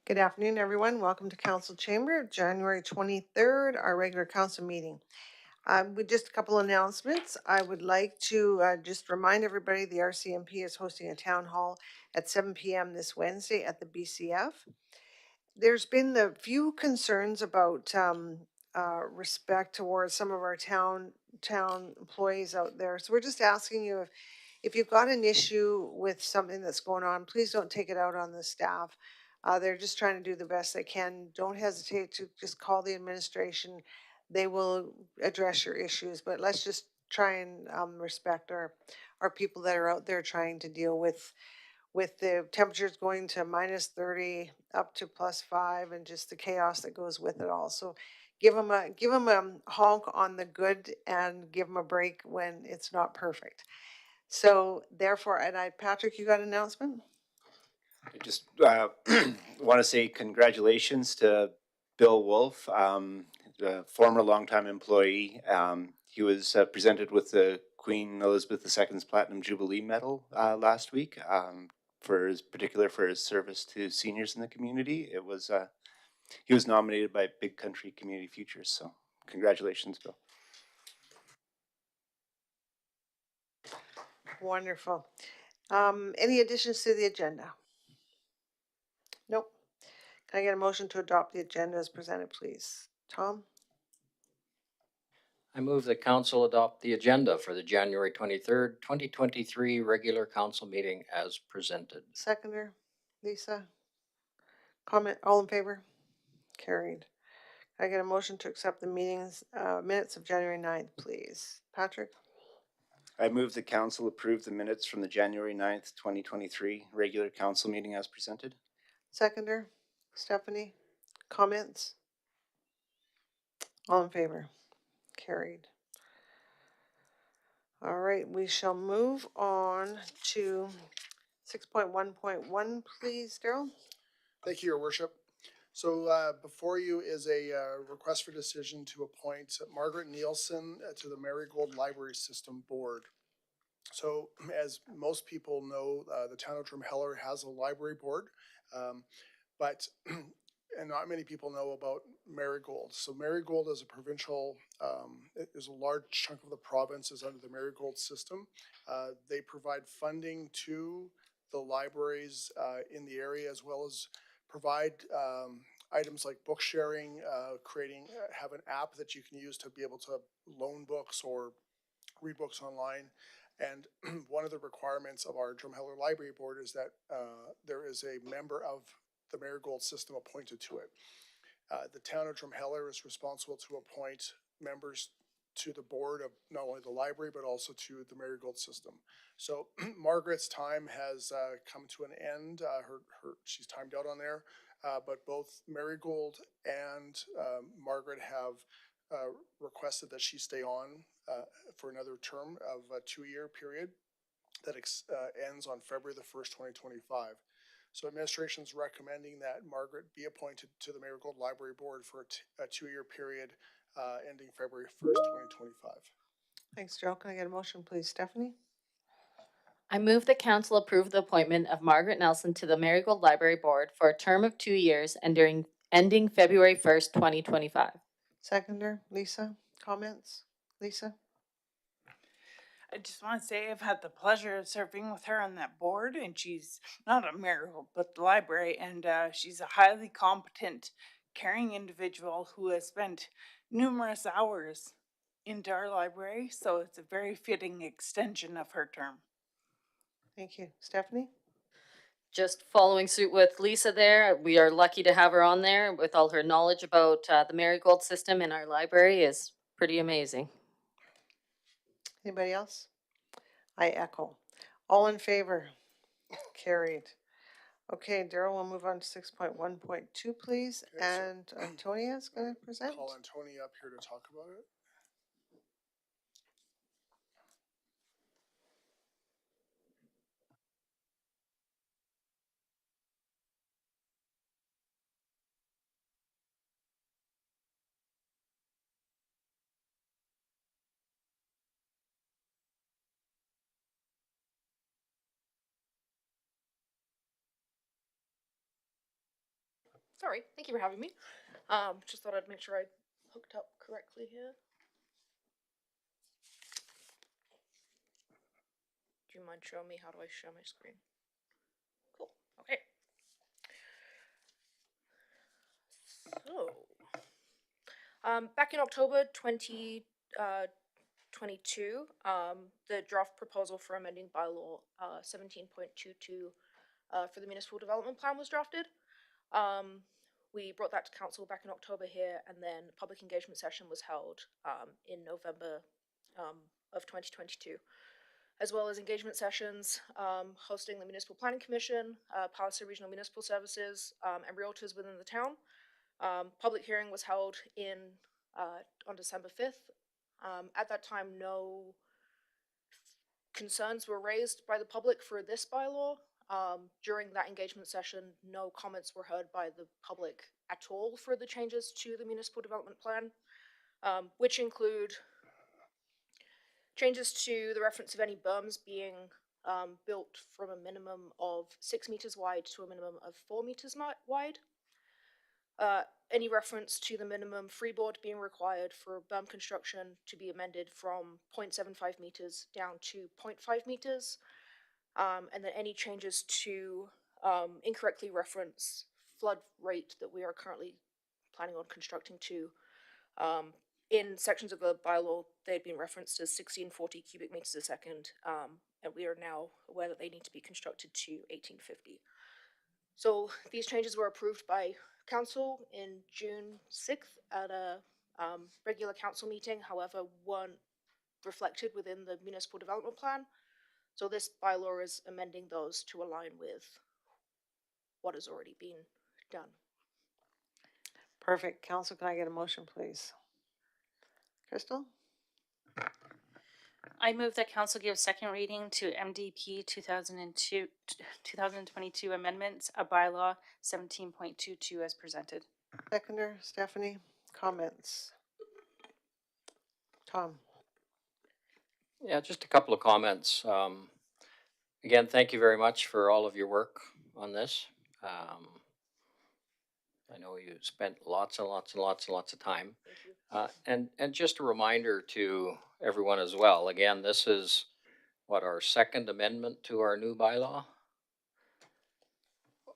Good afternoon, everyone. Welcome to Council Chamber, January 23rd, our regular council meeting. With just a couple announcements, I would like to just remind everybody the RCMP is hosting a town hall at 7 p.m. this Wednesday at the BCF. There's been a few concerns about respect towards some of our town employees out there. So we're just asking you if you've got an issue with something that's going on, please don't take it out on the staff. They're just trying to do the best they can. Don't hesitate to just call the administration. They will address your issues, but let's just try and respect our people that are out there trying to deal with the temperatures going to minus 30 up to +5 and just the chaos that goes with it all. So give them a honk on the good and give them a break when it's not perfect. So therefore, Patrick, you got an announcement? I just want to say congratulations to Bill Wolf, the former longtime employee. He was presented with the Queen Elizabeth II's Platinum Jubilee Medal last week for his service to seniors in the community. He was nominated by Big Country Community Futures. So congratulations, Bill. Wonderful. Any additions to the agenda? Nope. Can I get a motion to adopt the agenda as presented, please? Tom? I move that council adopt the agenda for the January 23rd, 2023 regular council meeting as presented. Seconder? Lisa? Comment? All in favor? Carried. Can I get a motion to accept the minutes of January 9th, please? Patrick? I move the council approve the minutes from the January 9th, 2023 regular council meeting as presented. Seconder? Stephanie? Comments? All in favor? Carried. All right, we shall move on to 6.1.1, please, Daryl. Thank you, Your Worship. So before you is a request for decision to appoint Margaret Nielsen to the Marigold Library System Board. So as most people know, the town of Drumheller has a library board, but and not many people know about Marigold. So Marigold is a provincial, is a large chunk of the province is under the Marigold system. They provide funding to the libraries in the area, as well as provide items like book sharing, have an app that you can use to be able to loan books or read books online. And one of the requirements of our Drumheller Library Board is that there is a member of the Marigold system appointed to it. The town of Drumheller is responsible to appoint members to the board of not only the library, but also to the Marigold system. So Margaret's time has come to an end. She's timed out on there, but both Marigold and Margaret have requested that she stay on for another term of a 2-year period that ends on February the 1st, 2025. So administration is recommending that Margaret be appointed to the Marigold Library Board for a 2-year period ending February 1st, 2025. Thanks, Daryl. Can I get a motion, please, Stephanie? I move that council approve the appointment of Margaret Nelson to the Marigold Library Board for a term of 2 years ending February 1st, 2025. Seconder, Lisa, comments? Lisa? I just want to say I've had the pleasure of serving with her on that board, and she's not a Marigold, but the library, and she's a highly competent, caring individual who has spent numerous hours into our library, so it's a very fitting extension of her term. Thank you. Stephanie? Just following suit with Lisa there, we are lucky to have her on there with all her knowledge about the Marigold system in our library is pretty amazing. Anybody else? I echo. All in favor? Carried. Okay, Daryl, we'll move on to 6.1.2, please. Okay, and Antonia's going to present. Call Antonia up here to talk about it. Sorry, thank you for having me. Just thought I'd make sure I hooked up correctly here. Do you mind showing me how do I share my screen? Cool. Okay. So, back in October 2022, the draft proposal for amending bylaw 17.22 for the municipal development plan was drafted. We brought that to council back in October here, and then a public engagement session was held in November of 2022, as well as engagement sessions hosting the Municipal Planning Commission, Palliser Regional Municipal Services, and realtors within the town. Public hearing was held on December 5th. At that time, no concerns were raised by the public for this bylaw. During that engagement session, no comments were heard by the public at all for the changes to the municipal development plan, which include changes to the reference of any berms being built from a minimum of 6 meters wide to a minimum of 4 meters wide. Any reference to the minimum freeboard being required for berm construction to be amended from 0.75 meters down to 0.5 meters. And then any changes to incorrectly reference flood rate that we are currently planning on constructing to. In sections of the bylaw, they had been referenced as 1640 cubic meters a second, and we are now aware that they need to be constructed to 1850. So these changes were approved by council in June 6th at a regular council meeting, however, weren't reflected within the municipal development plan. So this bylaw is amending those to align with what has already been done. Perfect. Council, can I get a motion, please? Crystal? I move that council give second reading to MDP 2022 amendments of bylaw 17.22 as presented. Seconder, Stephanie, comments? Tom? Yeah, just a couple of comments. Again, thank you very much for all of your work on this. I know you spent lots and lots and lots and lots of time. And just a reminder to everyone as well, again, this is what, our second amendment to our new bylaw?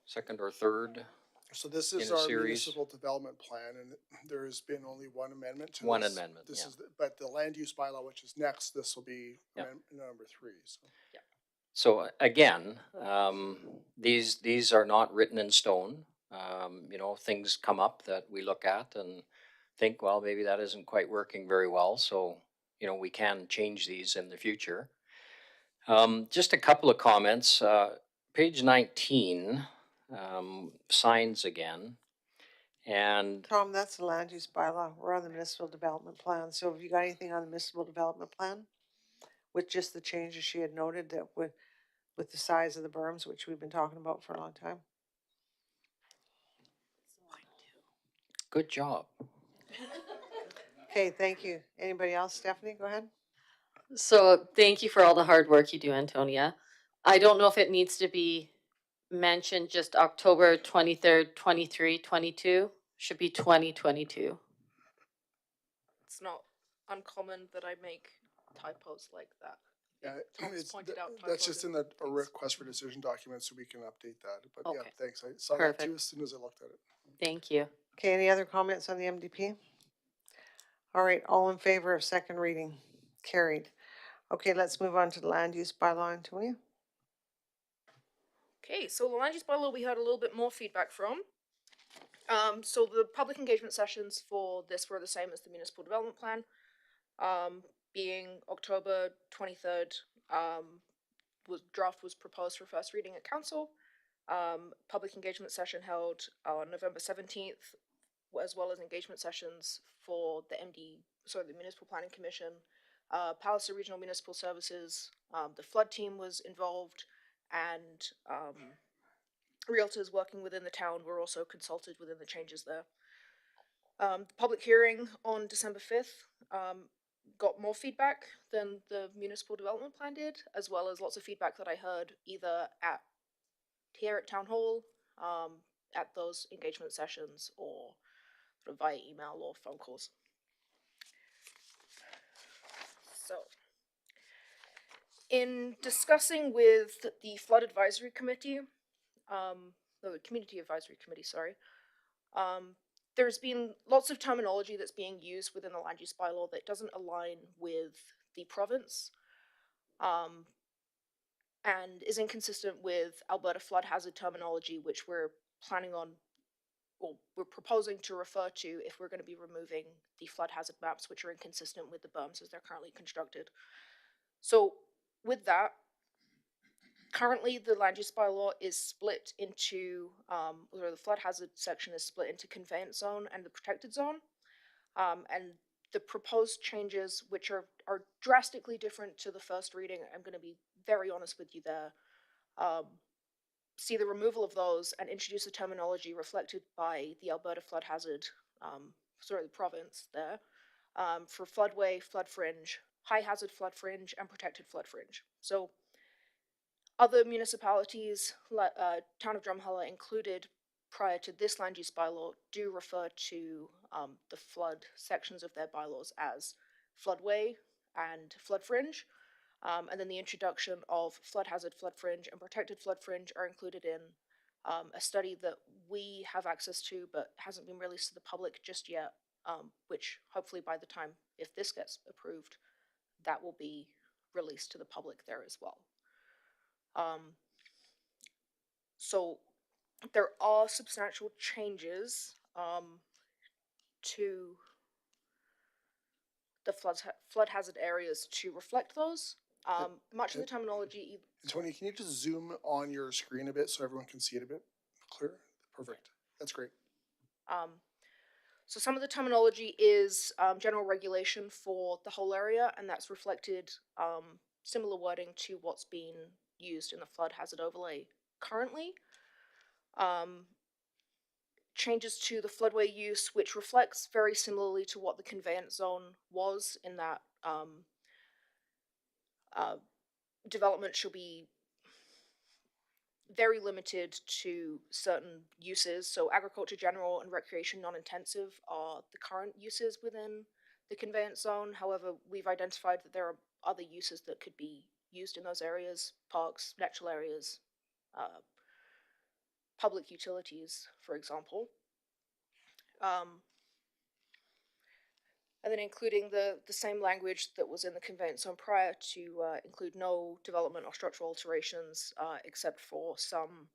Second or third? So this In is a our series. municipal development plan, and there has been only one amendment to One this. amendment, This yeah. is, but the land use bylaw, which is next, this will be Yeah. amendment number 3, so. So again, these are not written in stone. You know, things come up that we look at and think, well, maybe that isn't quite working very well. So, you know, we can change these in the future. Just a couple of comments. Page 19, signs again. And Tom, that's the land use bylaw. We're on the municipal development plan. So have you got anything on the municipal development plan? With just the changes she had noted that with the size of the berms, which we've been talking about for a long time? good job. Okay, thank you. Anybody else? Stephanie, go ahead. So thank you for all the hard work you do, Antonia. I don't know if it needs to be mentioned just October 23rd, 23, 22. Should be 2022. It's not uncommon that I make typos like that. Yeah, Tom's it's, pointed out that's typos just in in the a things. request for decision document, so we can update that, but yeah, Okay. thanks, I saw that too Perfect. as soon as I looked at it. Thank you. Okay, any other comments on the MDP? All right, all in favor of second reading? Carried. Okay, let's move on to the land use bylaw, Antonia. Okay, so the land use bylaw we had a little bit more feedback from. So the public engagement sessions for this were the same as the municipal development plan, being October 23rd. Draft was proposed for first reading at council. Public engagement session held on November 17th, as well as engagement sessions for the the Municipal Planning Commission, Palliser Regional Municipal Services. The flood team was involved, and realtors working within the town were also consulted within the changes there. The public hearing on December 5th got more feedback than the municipal development plan did, as well as lots of feedback that I heard either here at Town Hall, at those engagement sessions or sort of via email or phone calls. So, in discussing with the Flood Advisory Committee, the Community Advisory Committee, sorry, there's been lots of terminology that's being used within the land use bylaw that doesn't align with the province, and is inconsistent with Alberta flood hazard terminology, which we're planning on, or we're proposing to refer to if we're going to be removing the flood hazard maps, which are inconsistent with the berms as they're currently constructed. So with that, currently the land use bylaw is split into, or the flood hazard section is split into conveyance zone and the protected zone. And the proposed changes, which are drastically different to the first reading, I'm going to be very honest with you there, see the removal of those and introduce a terminology reflected by the Alberta flood hazard, the province there, for floodway, flood fringe, high hazard flood fringe, and protected flood fringe. So other municipalities, town of Drumheller included prior to this land use bylaw, do refer to the flood sections of their bylaws as floodway and flood fringe. And then the introduction of flood hazard, flood fringe, and protected flood fringe are included in a study that we have access to but hasn't been released to the public just yet, which hopefully by the time, if this gets approved, that will be released to the public there as well. So there are substantial changes to the flood hazard areas to reflect those. Much of the terminology. Tony, can you just zoom on your screen a bit so everyone can see it a bit clearer? Perfect. That's great. So some of the terminology is general regulation for the whole area, and that's reflected similar wording to what's been used in the flood hazard overlay currently. Changes to the floodway use, which reflects very similarly to what the conveyance zone was, in that development shall be very limited to certain uses. So agriculture general and recreation non-intensive are the current uses within the conveyance zone. However, we've identified that there are other uses that could be used in those areas: parks, natural areas, public utilities, for example. And then including the same language that was in the conveyance zone prior to include no development or structural alterations except for some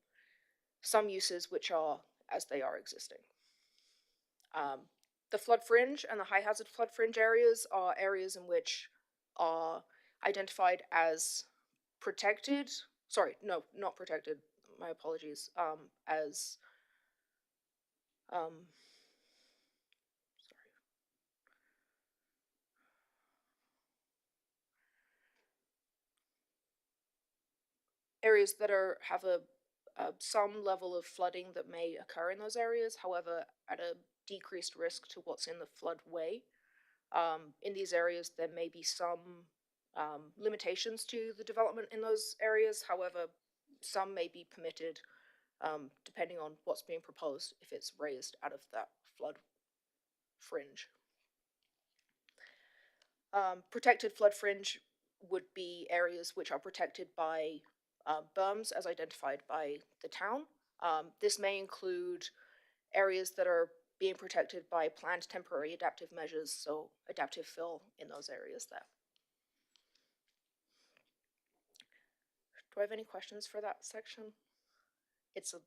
uses which are as they are existing. The flood fringe and the high hazard flood fringe areas are areas in which are identified as protected. Sorry, no, not protected. My apologies. As areas that have some level of flooding that may occur in those areas, however, at a decreased risk to what's in the floodway. In these areas, there may be some limitations to the development in those areas. However, some may be permitted depending on what's being proposed if it's raised out of that flood fringe. Protected flood fringe would be areas which are protected by berms as identified by the town. This may include areas that are being protected by planned temporary adaptive measures, so adaptive fill in those areas there. Do I have any questions for that section? It's a...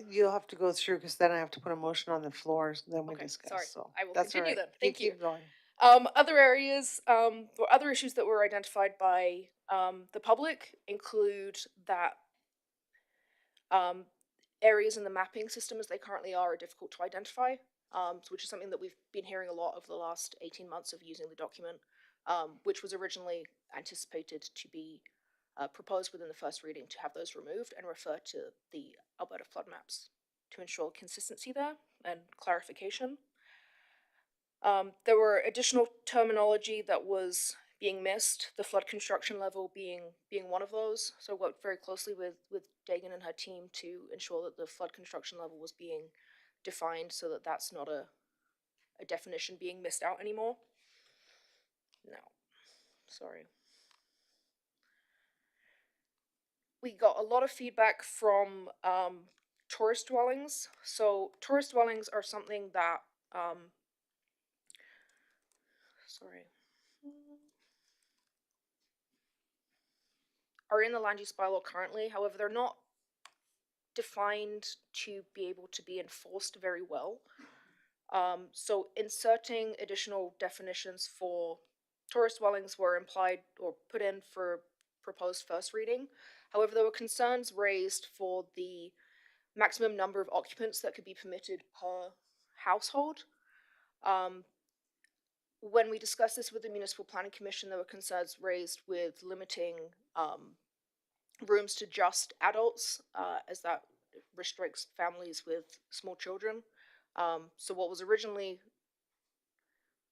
You'll have to go through, because then I have to put a motion on the floor, and then we Okay, discuss. sorry. So I will that's continue all right. then. Thank you. Keep going. Other areas, or other issues that were identified by the public include that areas in the mapping system as they currently are difficult to identify, which is something that we've been hearing a lot over the last 18 months of using the document, which was originally anticipated to be proposed within the first reading to have those removed and refer to the Alberta flood maps to ensure consistency there and clarification. There were additional terminology that was being missed, the flood construction level being one of those. So I worked very closely with Dagan and her team to ensure that the flood construction level was being defined so that that's not a definition being missed out anymore. No, sorry. We got a lot of feedback from tourist dwellings. So tourist dwellings are something that sorry, are in the land use bylaw currently. However, they're not defined to be able to be enforced very well. So inserting additional definitions for tourist dwellings were implied or put in for proposed first reading. However, there were concerns raised for the maximum number of occupants that could be permitted per household. When we discussed this with the Municipal Planning Commission, there were concerns raised with limiting rooms to just adults, as that restricts families with small children. So what was originally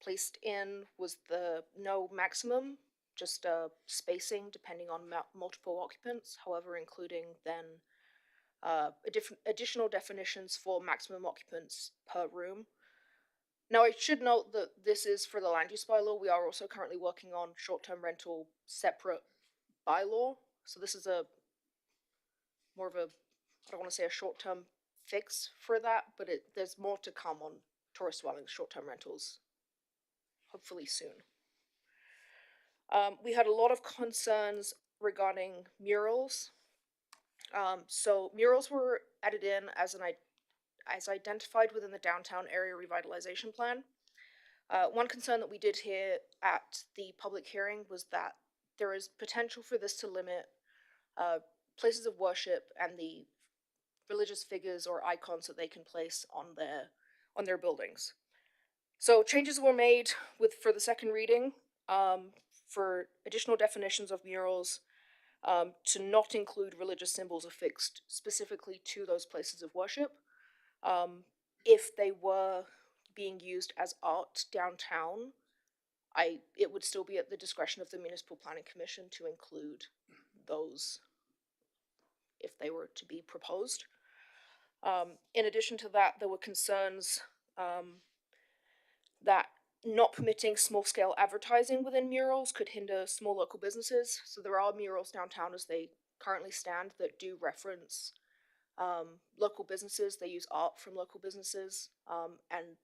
placed in was the no maximum, just spacing depending on multiple occupants, however including then additional definitions for maximum occupants per room. Now I should note that this is for the land use bylaw. We are also currently working on short-term rental separate bylaw. So this is a more of a, I don't want to say a short-term fix for that, but there's more to come on tourist dwellings, short-term rentals, hopefully soon. We had a lot of concerns regarding murals. So murals were added in as identified within the downtown area revitalization plan. One concern that we did hear at the public hearing was that there is potential for this to limit places of worship and the religious figures or icons that they can place on their buildings. So changes were made for the second reading for additional definitions of murals to not include religious symbols affixed specifically to those places of worship. If they were being used as art downtown, it would still be at the discretion of the Municipal Planning Commission to include those if they were to be proposed. In addition to that, there were concerns that not permitting small-scale advertising within murals could hinder small local businesses. So there are murals downtown as they currently stand that do reference local businesses. They use art from local businesses, and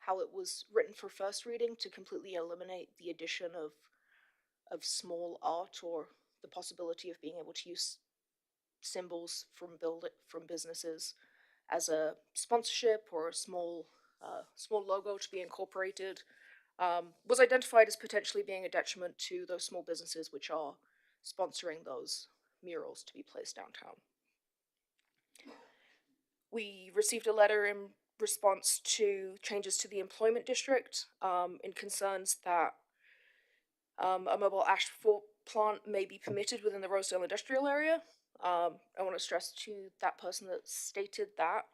how it was written for first reading to completely eliminate the addition of small art or the possibility of being able to use symbols from businesses as a sponsorship or a small logo to be incorporated, was identified as potentially being a detriment to those small businesses which are sponsoring those murals to be placed downtown. We received a letter in response to changes to the employment district in concerns that a mobile asphalt plant may be permitted within the Rosedale industrial area. I want to stress to that person that stated that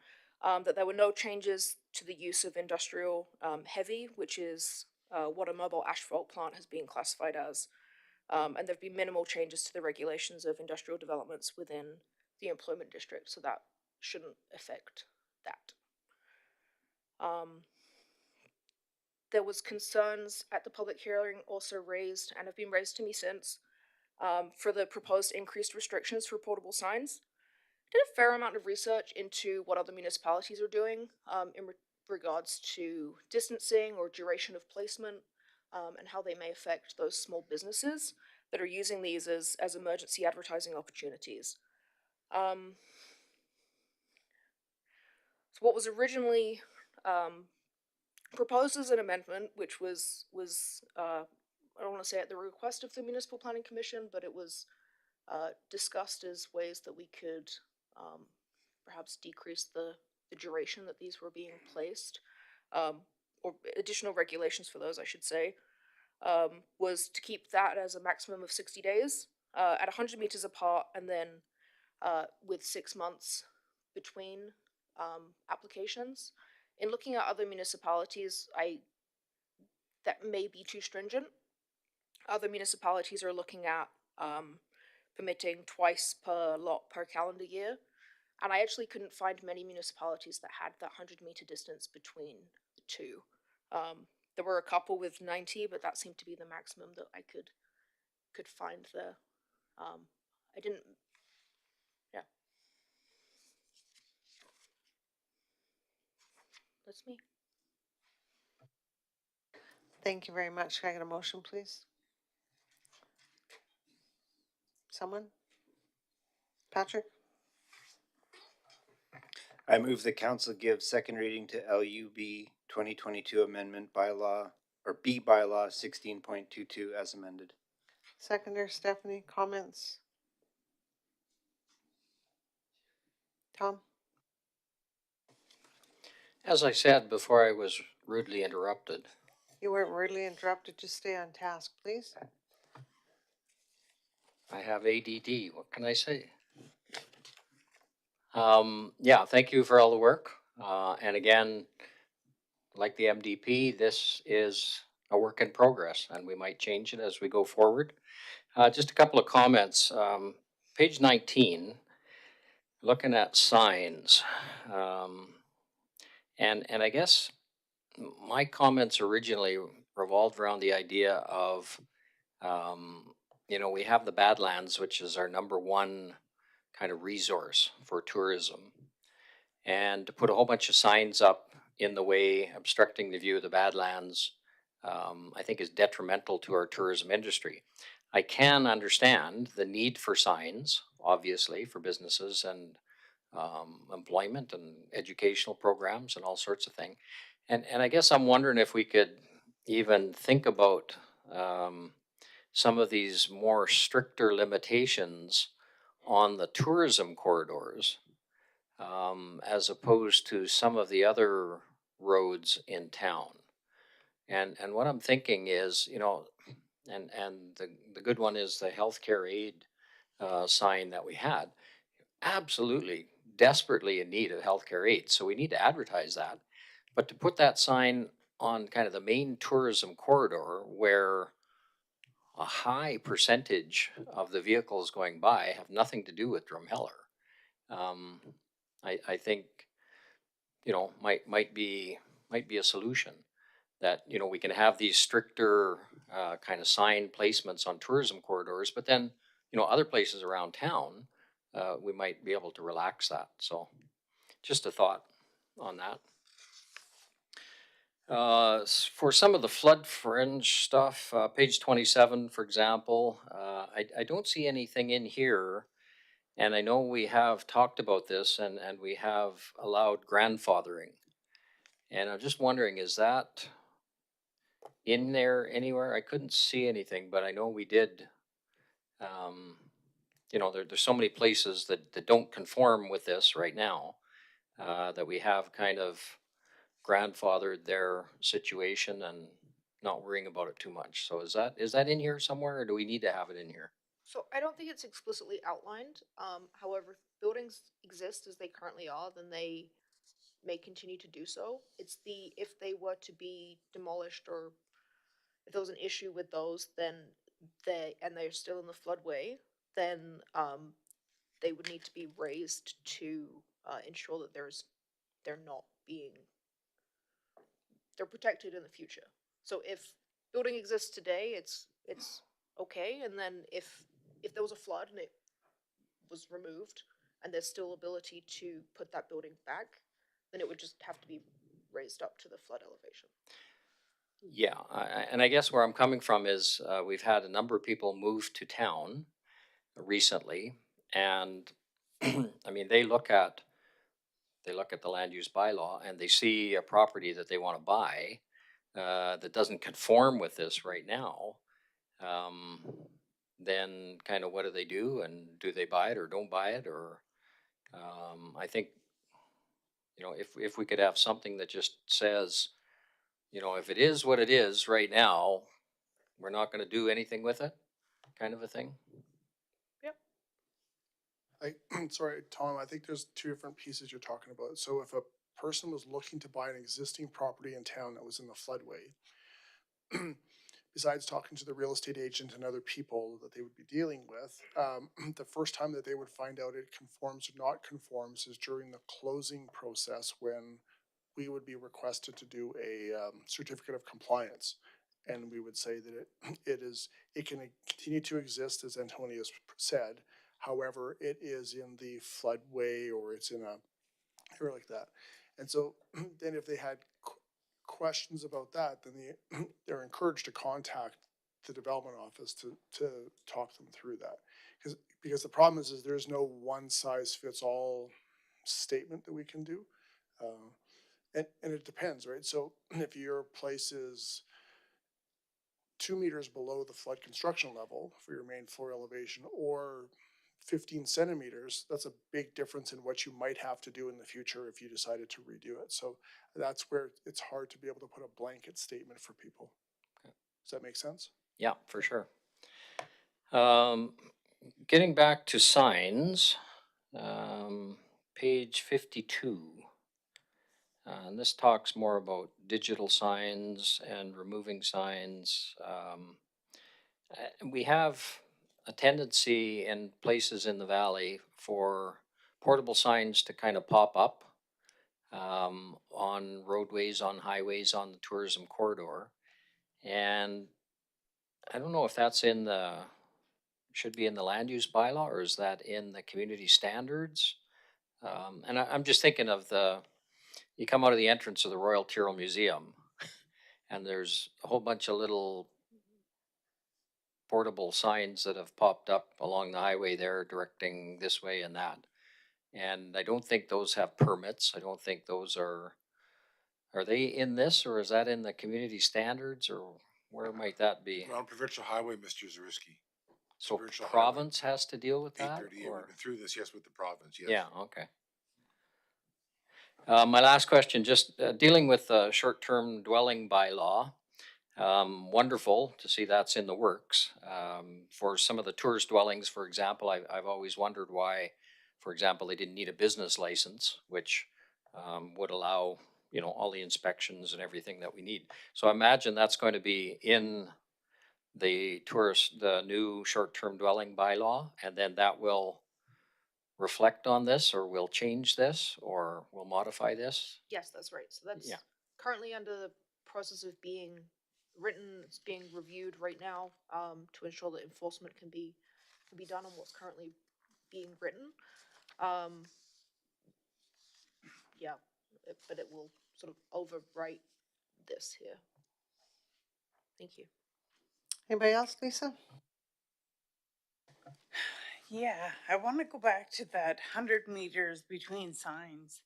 there were no changes to the use of industrial heavy, which is what a mobile asphalt plant has been classified as. And there have been minimal changes to the regulations of industrial developments within the employment district, so that shouldn't affect that. There was concerns at the public hearing also raised, and have been raised to me since, for the proposed increased restrictions for portable signs. Did a fair amount of research into what other municipalities are doing in regards to distancing or duration of placement, and how they may affect those small businesses that are using these as emergency advertising opportunities. So what was originally proposed as an amendment, which was I don't want to say at the request of the Municipal Planning Commission, but it was discussed as ways that we could perhaps decrease the duration that these were being placed, or additional regulations for those, I should say, was to keep that as a maximum of 60 days at 100 meters apart, and then with 6 months between applications. In looking at other municipalities, that may be too stringent. Other municipalities are looking at permitting twice per lot per calendar year. And I actually couldn't find many municipalities that had that 100-meter distance between the two. There were a couple with 90, but that seemed to be the maximum that I could find there. I didn't. Yeah, that's me. Thank you very much. Can I get a motion, please? Someone? Patrick? I move the council give second reading to LUB 2022 amendment bylaw, or B bylaw 16.22 as amended. Seconder Stephanie, comments? Tom? As I said before I was rudely interrupted, You weren't rudely interrupted. Just stay on task, please. I have ADD. What can I say? Yeah, thank you for all the work. And again, like the MDP, this is a work in progress and we might change it as we go forward. Just a couple of comments. Page 19, looking at signs. And I guess my comments originally revolved around the idea of, we have the Badlands, which is our number one kind of resource for tourism. And to put a whole bunch of signs up in the way, obstructing the view of the Badlands, I think is detrimental to our tourism industry. I can understand the need for signs, obviously, for businesses and employment and educational programs and all sorts of things. And I guess I'm wondering if we could even think about some of these more stricter limitations on the tourism corridors, as opposed to some of the other roads in town. And what I'm thinking is, and the good one is the healthcare aid sign that we had. Absolutely, desperately in need of healthcare aid, so we need to advertise that. But to put that sign on kind of the main tourism corridor where a high percentage of the vehicles going by have nothing to do with Drumheller, I think might be a solution. That we can have these stricter kind of sign placements on tourism corridors, but then other places around town, we might be able to relax that. So, just a thought on that. For some of the flood fringe stuff, page 27, for example, I don't see anything in here. And I know we have talked about this and we have allowed grandfathering. And I'm just wondering, is that in there anywhere? I couldn't see anything, but I know we did. There's so many places that don't conform with this right now, that we have kind of grandfathered their situation and not worrying about it too much. So is that in here somewhere, or do we need to have it in here? So I don't think it's explicitly outlined. However, if buildings exist as they currently are, then they may continue to do so. It's if they were to be demolished, or if there was an issue with those, then they're still in the floodway, then they would need to be raised to ensure that they're not being they're protected in the future. So if building exists today, it's okay, and then if there was a flood and it was removed and there's still ability to put that building back, then it would just have to be raised up to the flood elevation. Yeah, and I guess where I'm coming from is we've had a number of people move to town recently, and I mean they look at the land use bylaw and they see a property that they want to buy that doesn't conform with this right now. Then kind of what do, and do they buy it or don't buy it? Or I think if we could have something that just says, if it is what it is right now, we're not going to do anything with it, kind of a thing. Sorry, Tom, I think there's two different pieces you're talking about. So if a person was looking to buy an existing property in town that was in the floodway, besides talking to the real estate agent and other people that they would be dealing with, the first time that they would find out it conforms or not conforms is during the closing process, when we would be requested to do a certificate of compliance. And we would say that it can continue to exist, as Antonio said. However, it is in the floodway, or it's in a area like that. And so then if they had questions about that, then they're encouraged to contact the development office to talk them through that. Because the problem is there's no one size fits all statement that we can do. And it depends, right? So if your place is 2 meters below the flood construction level for your main floor elevation, or 15 centimeters, that's a big difference in what you might have to do in the future if you decided to redo it. So that's where it's hard to be able to put a blanket statement for people. Okay. Does that make sense? Yeah, for sure. Getting back to signs, page 52. And this talks more about digital signs and removing signs. We have a tendency in places in the valley for portable signs to kind of pop up on roadways, on highways, on the tourism corridor. And I don't know if that's should be in the land use bylaw, or is that in the community standards? And I'm just thinking of you come out of the entrance of the Royal Tyrrell Museum, and there's a whole bunch of little portable signs that have popped up along the highway there directing this way and that. And I don't think those have permits. I don't think those are they in this, or is that in the community standards, or where might that be? On provincial highway, Mr. Zariski. So provincial province has to deal with that? 838, we've been through this, yes, with the province, yes. Yeah, okay. My last question, just dealing with the short-term dwelling bylaw. Wonderful to see that's in the works. For some of the tourist dwellings, for example, I've always wondered why, for example, they didn't need a business license, which would allow, you know, all the inspections and everything that we need. So I imagine that's going to be in the new short-term dwelling bylaw, and then that will reflect on this, or will change this, or will modify this. Yes, that's right. So that's Yeah. currently under the process of being written. It's being reviewed right now, to ensure that enforcement can be done on what's currently being written. Um, yeah, but it will sort of overwrite this here. Thank you. Anybody else, Lisa? Yeah, I want to go back to that 100 meters between signs.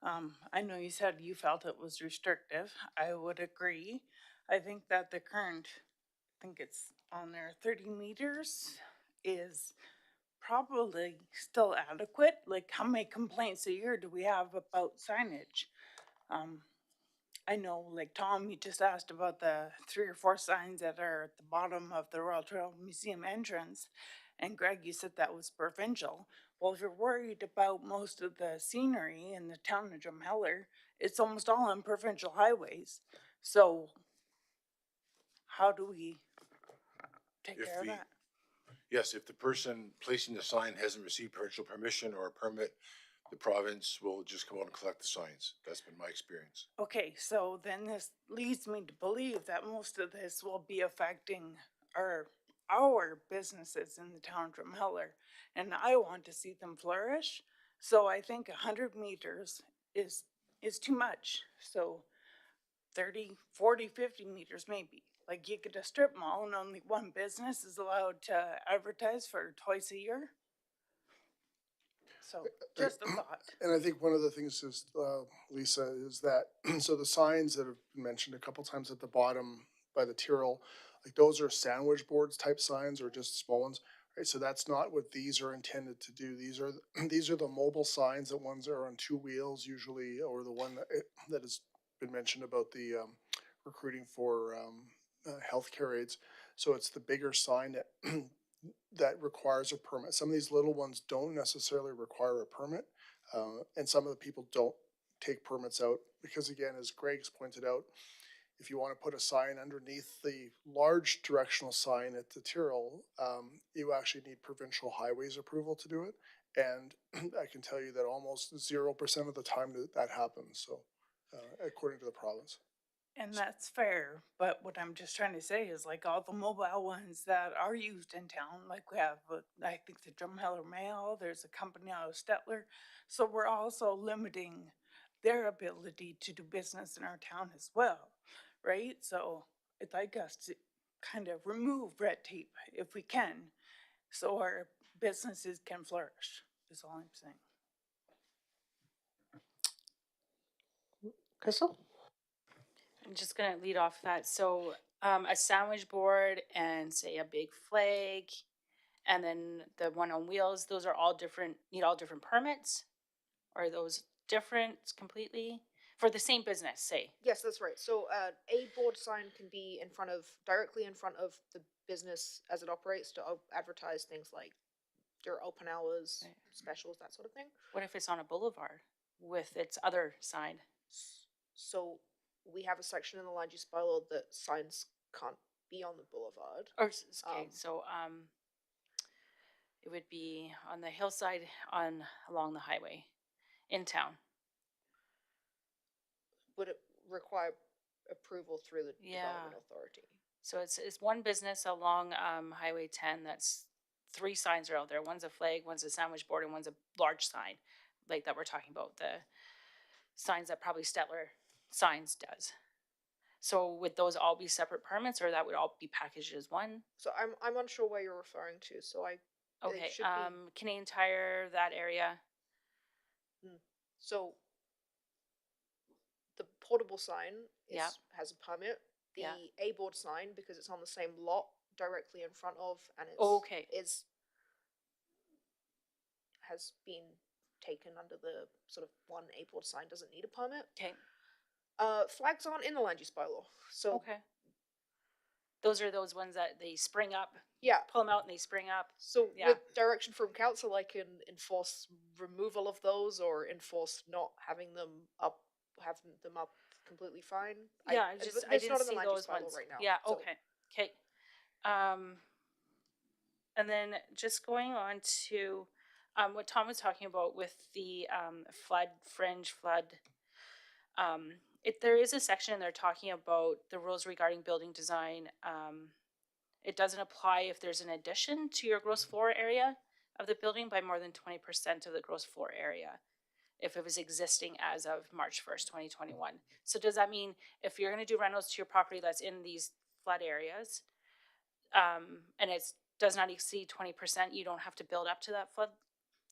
I know you said you felt it was restrictive. I would agree. I think that the current, I think it's on there, 30 meters is probably still adequate. Like, how many complaints a year do we have about signage? I know, like Tom, you just asked about the 3 or 4 signs that are at the bottom of the Royal Trail Museum entrance. And Greg, you said that was provincial. Well, if you're worried about most of the scenery in the town of Drumheller, it's almost all on provincial highways. So how do we take If care of the- that? Yes, if the person placing the sign hasn't received provincial permission or a permit, the province will just come out and collect the signs. That's been my experience. Okay, so then this leads me to believe that most of this will be affecting our businesses in the town of Drumheller, and I want to see them flourish. So I think 100 meters is too much. So 30, 40, 50 meters maybe. Like, you get a strip mall and only one business is allowed to advertise for twice a year. So just a thought. And I think one of the things is, Lisa, is that, so the signs that have been mentioned a couple times at the bottom by the Tyrrell, like those are sandwich boards type signs, or just small ones, right? So that's not what these are intended to do. These are, these are the mobile signs, that ones are on 2 wheels usually, or the one that has been mentioned about the recruiting for healthcare aides. So it's the bigger sign that that requires a permit. Some of these little ones don't necessarily require a permit, and some of the people don't take permits out because, again, as Greg's pointed out, If you want to put a sign underneath the large directional sign at the Tyrrell, you actually need provincial highways approval to do it. And I can tell you that almost 0% of the time that happens, so, according to the province. And that's fair, but what I'm just trying to say is like all the mobile ones that are used in town, like we have, I think the Drumheller Mail, there's a company out of Stettler. So we're also limiting their ability to do business in our town as well, right? So I'd like us to kind of remove red tape if we can, so our businesses can flourish, is all I'm saying. Crystal? I'm just gonna lead off that. So, a sandwich board and say a big flag, and then the one on wheels, those are all different, need all different permits? Are those different completely? For the same business, say? Yes, that's right. So a board sign can be directly in front of the business as it operates to advertise things like their open hours, Right. specials, that sort of thing. What if it's on a boulevard with its other sign? So we have a section in the land use bylaw that signs can't be on the boulevard. Or, okay, Um, so, it would be on the hillside along the highway in town. Would it require approval through the Yeah. development authority? So it's one business along Highway 10 that's 3 signs are out there. One's a flag, one's a sandwich board, and one's a large sign, like that we're talking about, the signs that probably Stettler Signs does. So would those all be separate permits, or that would all be packaged as one? So I'm unsure where you're referring to. So it Okay, should be. Canadian Tire, that area. So the portable sign Yeah. has a permit. The Yeah. A board sign, because it's on the same lot directly in front of, and it's Okay. has been taken under the sort of one A board sign doesn't need a permit. Okay. Flags aren't in the land use bylaw, so Okay. Those are those ones that they spring up, yeah. pull them out and they spring up. So Yeah. with direction from council, I can enforce removal of those or enforce not having them up completely fine. Yeah, I but just, I it's didn't not in the see land use those bylaw ones. right now. Yeah, so- okay, okay. And then just going on to, what Tom was talking about with the, fringe flood. There is a section in there talking about the rules regarding building design. It doesn't apply if there's an addition to your gross floor area of the building by more than 20% of the gross floor area, if it was existing as of March 1st, 2021. So does that mean if you're gonna do rentals to your property that's in these flood areas, and it does not exceed 20%, you don't have to build up to that flood?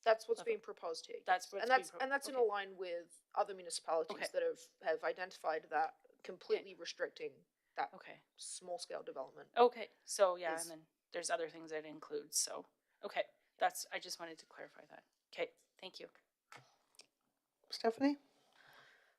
That's what's Okay. being proposed here. That's yes. what's and that's being and that's in okay. line with other municipalities Okay. that have identified that completely restricting that Okay. small scale development. Okay, so yeah, Is- and then there's other things that it includes, so, okay, I just wanted to clarify that. Okay, thank you. Stephanie?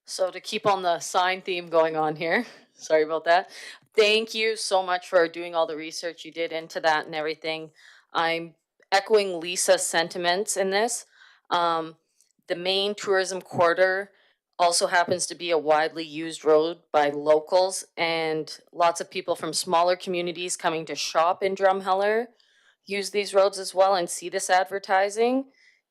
So to keep on the sign theme going on here, sorry about that. Thank you so much for doing all the research you did into that and everything. I'm echoing Lisa's sentiments in this. The main tourism corridor also happens to be a widely used road by locals and lots of people from smaller communities coming to shop in Drumheller use these roads as well and see this advertising.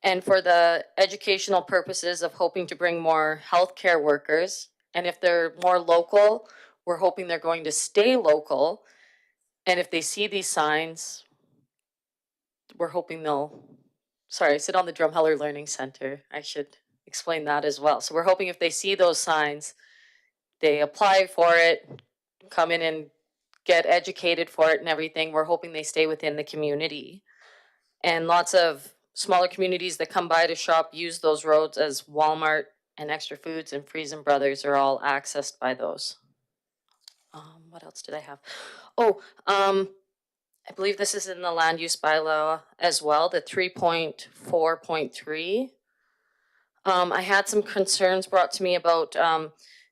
And for the educational purposes of hoping to bring more healthcare workers, and if they're more local, we're hoping they're going to stay local. And if they see these signs, we're hoping I sit on the Drumheller Learning Center. I should explain that as well. So we're hoping if they see those signs, they apply for it, come in and get educated for it and everything. We're hoping they stay within the community. And lots of smaller communities that come by to shop use those roads as Walmart and Extra Foods and Friesen Brothers are all accessed by those. What else did I have? I believe this is in the land use bylaw as well, the 3.4.3. I had some concerns brought to me about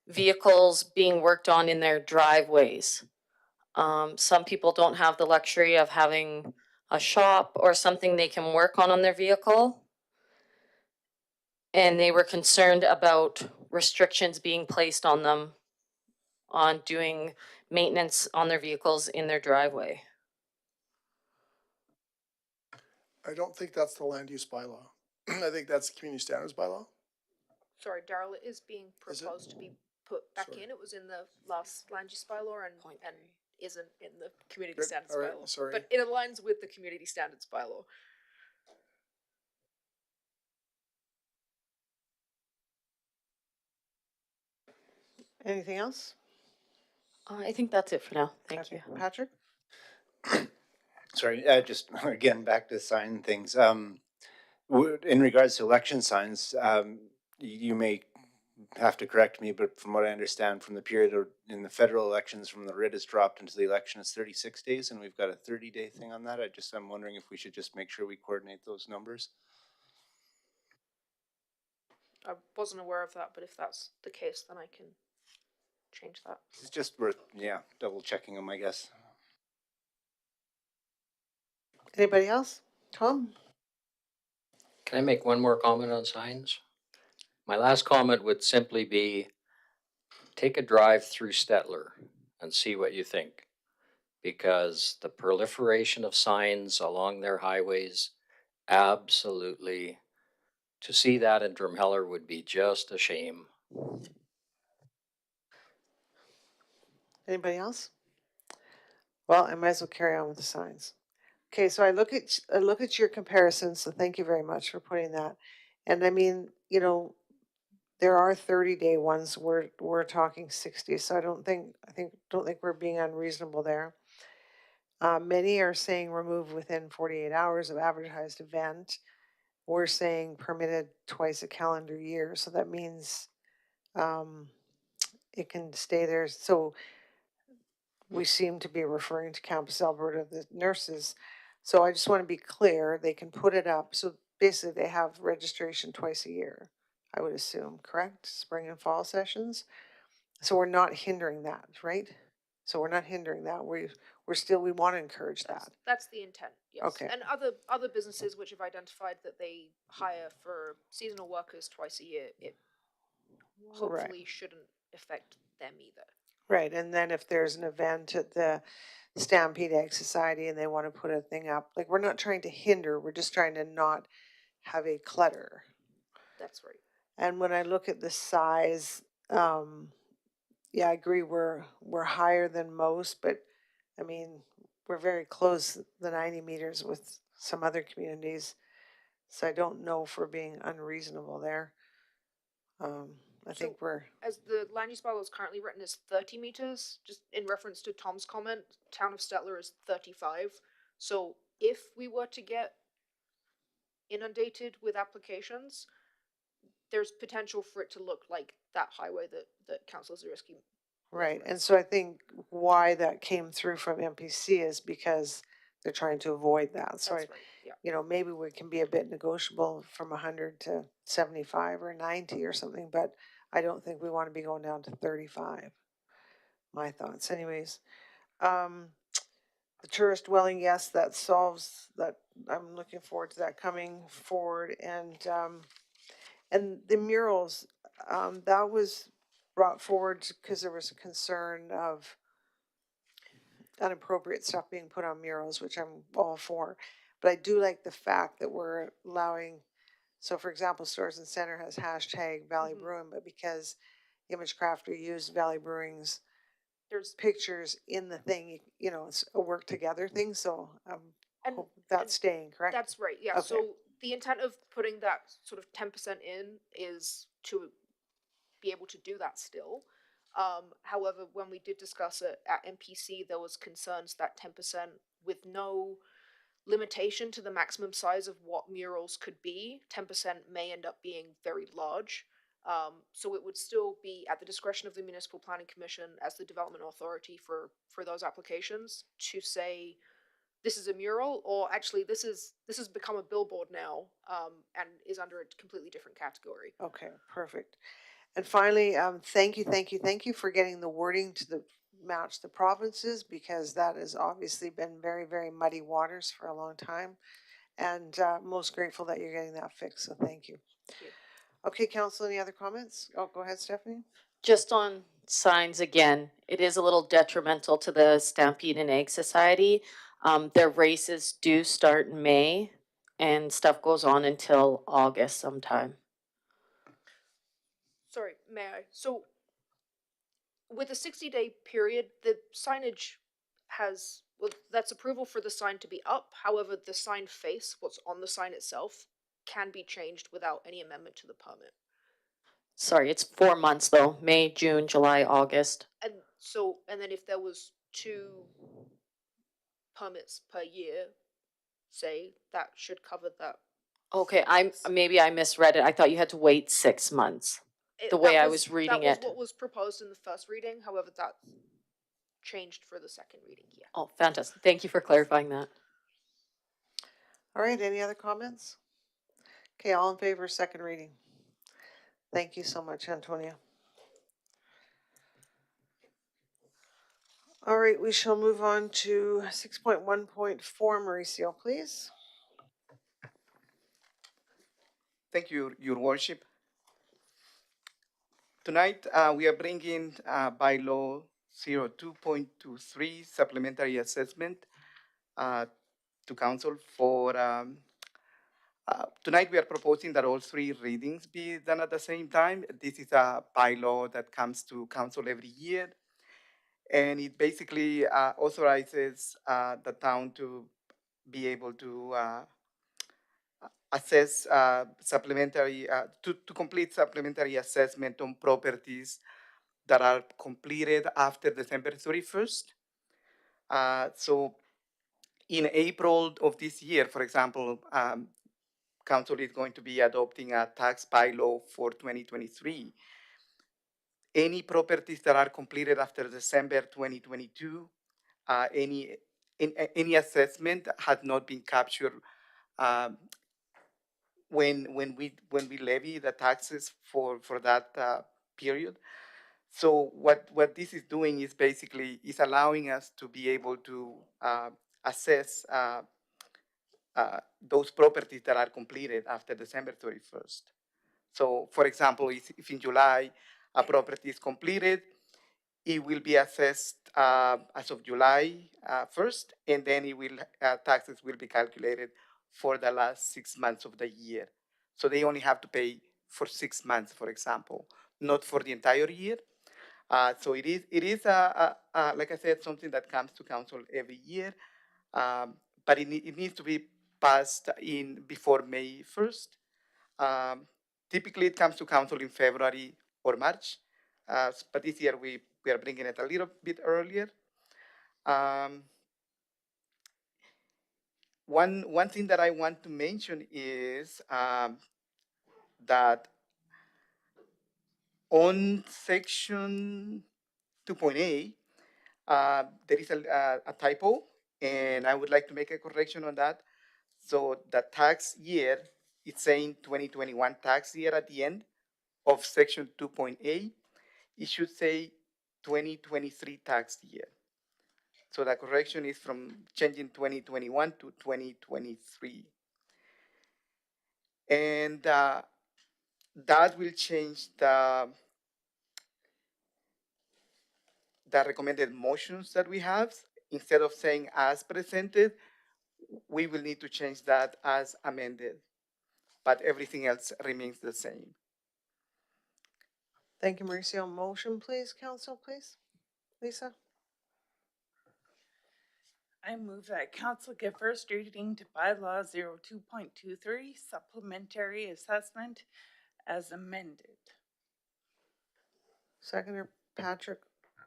vehicles being worked on in their driveways. Some people don't have the luxury of having a shop or something they can work on their vehicle. And they were concerned about restrictions being placed on them on doing maintenance on their vehicles in their driveway. I don't think that's the land use bylaw. I think that's the community standards bylaw. Sorry, Daryl, it is being Is it? proposed to be put back Sorry. in. It was in the last land use bylaw and Point and isn't in the community Good. standards All right, bylaw. sorry. But it aligns with the community standards bylaw. Anything else? I think that's it for now. Thank Okay. you. Patrick? Sorry, just again, back to sign things. In regards to election signs, you may have to correct me, but from what I understand from the period in the federal elections, from the writ is dropped into the election, it's 36 days, and we've got a 30-day thing on that. I'm wondering if we should just make sure we coordinate those numbers. I wasn't aware of that, but if that's the case, then I can change that. It's just worth, double checking them, I guess. Anybody else? Tom? Can I make one more comment on signs? My last comment would simply be, take a drive through Stettler and see what you think. Because the proliferation of signs along their highways, absolutely, to see that in Drumheller would be just a shame. Anybody else? Well, I might as well carry on with the signs. Okay, so I look at your comparisons, so thank you very much for putting that. And I mean, there are 30-day ones. We're talking 60, so I don't think we're being unreasonable there. Many are saying remove within 48 hours of advertised event. We're saying permitted twice a calendar year, so that means it can stay there. So we seem to be referring to Campus Alberta, the nurses. So I just want to be clear, they can put it up. So basically they have registration twice a year, I would assume, correct? Spring and fall sessions. So we're not hindering that, right? So we're not hindering that. We want to encourage that. That's the intent, yes. Okay. And other businesses which have identified that they hire for seasonal workers twice a year, it hopefully shouldn't affect them either. Right, and then if there's an event at the Stampede Egg Society and they want to put a thing up, like, we're not trying to hinder, we're just trying to not have a clutter. That's right. And when I look at the size, yeah, I agree, we're higher than most, but I mean, we're very close, the 90 meters with some other communities. So I don't know if we're being unreasonable there. I think we're, As the land use bylaw is currently written as 30 meters, just in reference to Tom's comment, town of Stettler is 35. So if we were to get inundated with applications, there's potential for it to look like that highway that Councillor Zarisky right. And so I think why that came through from MPC is because they're trying to avoid that. So That's right, yeah. Maybe we can be a bit negotiable from 100 to 75 or 90 or something, but I don't think we want to be going down to 35. My thoughts, anyways. The tourist dwelling, yes, that solves that. I'm looking forward to that coming forward, and the murals, that was brought forward because there was a concern of inappropriate stuff being put on murals, which I'm all for. But I do like the fact that we're allowing. So, for example, Stores and Center has hashtag Valley Brewing, but because Image Crafter used Valley Brewing's There's pictures in the thing, it's a work together thing. So hope that's staying, correct? That's right, yeah. Okay. So the intent of putting that sort of 10% in is to be able to do that still. However, when we did discuss it at MPC, there was concerns that 10% with no limitation to the maximum size of what murals could be, 10% may end up being very large. So it would still be at the discretion of the Municipal Planning Commission as the development authority for those applications to say this is a mural, or actually this has become a billboard now, and is under a completely different category. Okay, perfect. And finally, thank you for getting the wording to the match the provinces, because that has obviously been very, very muddy waters for a long time. And most grateful that you're getting that fixed. So thank you. Thank you. Okay, council, any other comments? Oh, go ahead, Stephanie. Just on signs again, it is a little detrimental to the Stampede and Egg Society. Their races do start in May and stuff goes on until August sometime. Sorry, may I? So, with a 60-day period, the signage has, well, that's approval for the sign to be up. However, the sign face, what's on the sign itself, can be changed without any amendment to the permit. Sorry, it's 4 months though, May, June, July, August. And so, and then if there was 2 permits per year, say, that should cover that. Okay, maybe I misread it. I thought you had to wait 6 months. The way I was reading That was it. what was proposed in the first reading, however, that changed for the second reading here. Oh, fantastic. Thank you for clarifying that. All right, any other comments? Okay, all in favor of second reading? Thank you so much, Antonia. All right, we shall move on to 6.1.4, Mauricio, please. Thank you, Your Worship. Tonight, we are bringing bylaw 02.23 supplementary assessment to council for, tonight we are proposing that all 3 readings be done at the same time. This is a bylaw that comes to council every year. And it basically authorizes the town to be able to assess supplementary, to complete supplementary assessment on properties that are completed after December 31st. So in April of this year, for example, council is going to be adopting a tax bylaw for 2023. Any properties that are completed after December 2022, any assessment had not been captured when we levy the taxes for that period. So what this is doing is basically is allowing us to be able to assess those properties that are completed after December 31st. So for example, if in July a property is completed, it will be assessed as of July 1st, and then taxes will be calculated for the last 6 months of the year. So they only have to pay for 6 months, for example, not for the entire year. So it is like I said, something that comes to council every year, but it needs to be passed in before May 1st. Typically, it comes to council in February or March, but this year we are bringing it a little bit earlier. One thing that I want to mention is that on section 2.8, there is a typo, and I would like to make a correction on that. So the tax year, it's saying 2021 tax year at the end of section 2.8. It should say 2023 tax year. So the correction is from changing 2021 to 2023. And that will change the recommended motions that we have. Instead of saying as presented, we will need to change that as amended, but everything else remains the same. Thank you, Mauricio. Motion, please, council, please. Lisa? I move that council give first reading to bylaw 02.23 supplementary assessment as amended. Seconder Patrick,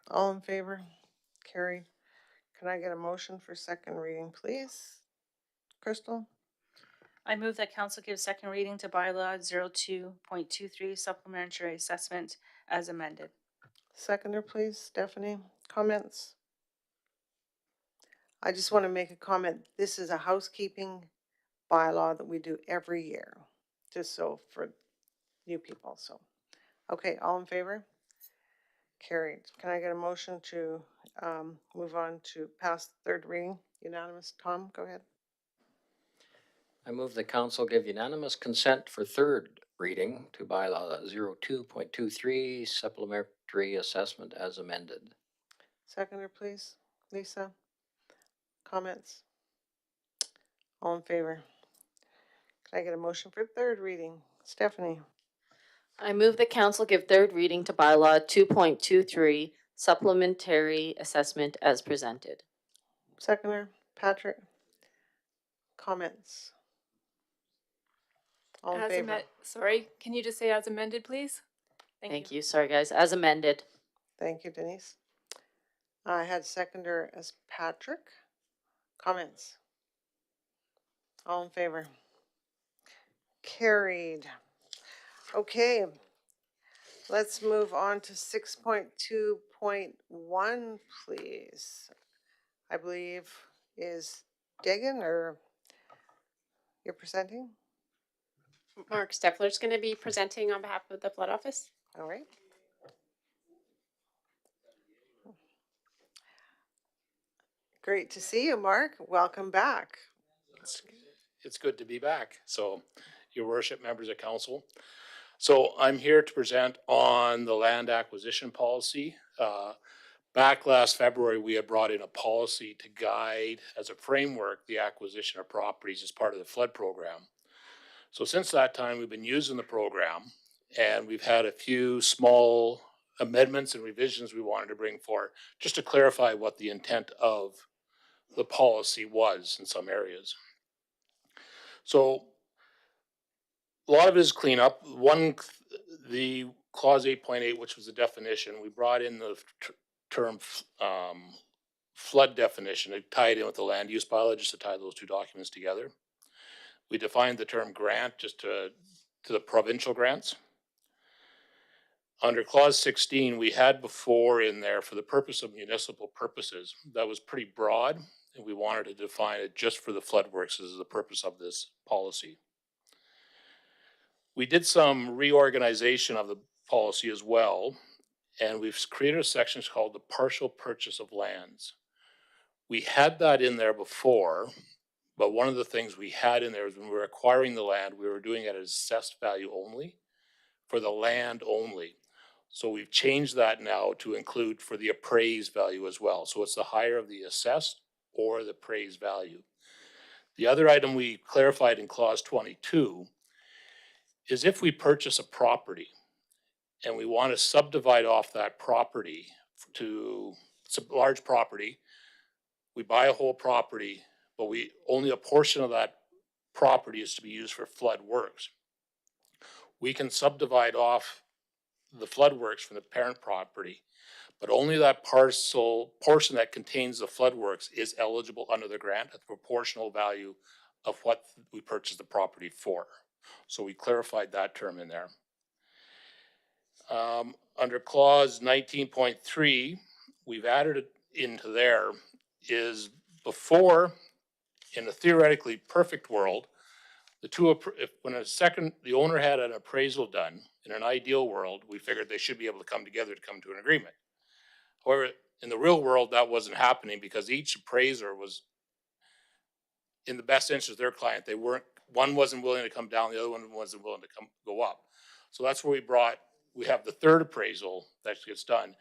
all in favor? Carried. Can I get a motion for second reading, please? Crystal? I move that council give second reading to bylaw 02.23 supplementary assessment as amended. Seconder, please. Stephanie, comments? I just want to make a comment. This is a housekeeping bylaw that we do every year, just so for new people. So, okay, all in favor? Carried. Can I get a motion to move on to pass third reading? Unanimous. Tom, go ahead. I move the council give unanimous consent for third reading to bylaw 02.23 supplementary assessment as amended. Seconder, please. Lisa? Comments? All in favor? Can I get a motion for third reading? Stephanie? I move the council give third reading to bylaw 2.23 supplementary assessment as presented. Seconder? Patrick? Comments? All in favor? Sorry, can you just say as amended, please? Thank you. Sorry, guys. As amended. Thank you, Denise. I had seconder as Patrick. Comments? All in favor? Carried. Okay. Let's move on to 6.2.1, please. I believe is Degan, or you're presenting? Mark Steffler's going to be presenting on behalf of the flood office. All right. Great to see you, Mark. Welcome back. It's good to be back. So, your worship, members of council. So I'm here to present on the land acquisition policy. Back last February, we had brought in a policy to guide as a framework the acquisition of properties as part of the flood program. So since that time, we've been using the program, and we've had a few small amendments and revisions we wanted to bring forward just to clarify what the intent of the policy was in some areas. So a lot of it is cleanup. The clause 8.8, which was the definition, we brought in the term flood definition to tie it in with the land use bylaw, just to tie those two documents together. We defined the term grant just to the provincial grants. Under clause 16, we had before in there for the purpose of municipal purposes. That was pretty broad, and we wanted to define it just for the flood works as the purpose of this policy. We did some reorganization of the policy as well, and we've created a section called the partial purchase of lands. We had that in there before, but one of the things we had in there is when we were acquiring the land, we were doing it at assessed value only, for the land only. So we've changed that now to include for the appraised value as well. So it's the higher of the assessed or the appraised value. The other item we clarified in clause 22 is if we purchase a property and we want to subdivide off that property to, it's a large property, we buy a whole property, but only a portion of that property is to be used for flood works. We can subdivide off the flood works from the parent property, but only that portion that contains the flood works is eligible under the grant at the proportional value of what we purchased the property for. So we clarified that term in there. Under clause 19.3, we've added it into there is before, in a theoretically perfect world, the owner had an appraisal done, in an ideal world, we figured they should be able to come together to come to an agreement. However, in the real world, that wasn't happening because each appraiser was in the best interest of their client. One wasn't willing to come down, the other one wasn't willing to go up. So that's where we have the third appraisal that gets done,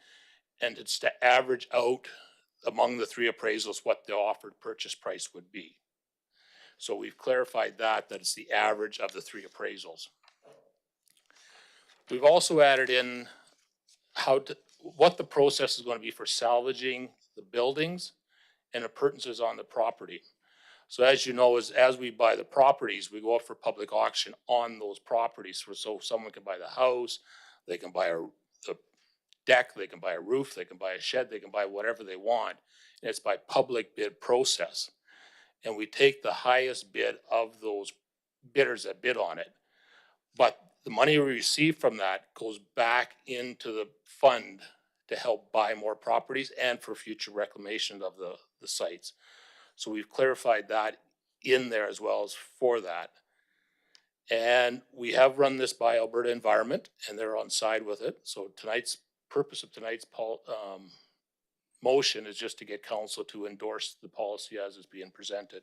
and it's to average out among the three appraisals what the offered purchase price would be. So we've clarified that it's the average of the three appraisals. We've also added in what the process is going to be for salvaging the buildings and appurtenances on the property. So as you know, as we buy the properties, we go up for public auction on those properties. So someone can buy the house, they can buy a deck, they can buy a roof, they can buy a shed, they can buy whatever they want. And it's by public bid process. And we take the highest bid of those bidders that bid on it. But the money we receive from that goes back into the fund to help buy more properties and for future reclamation of the sites. So we've clarified that in there as well as for that. And we have run this by Alberta Environment, and they're on side with it. So purpose of tonight's motion is just to get council to endorse the policy as it's being presented.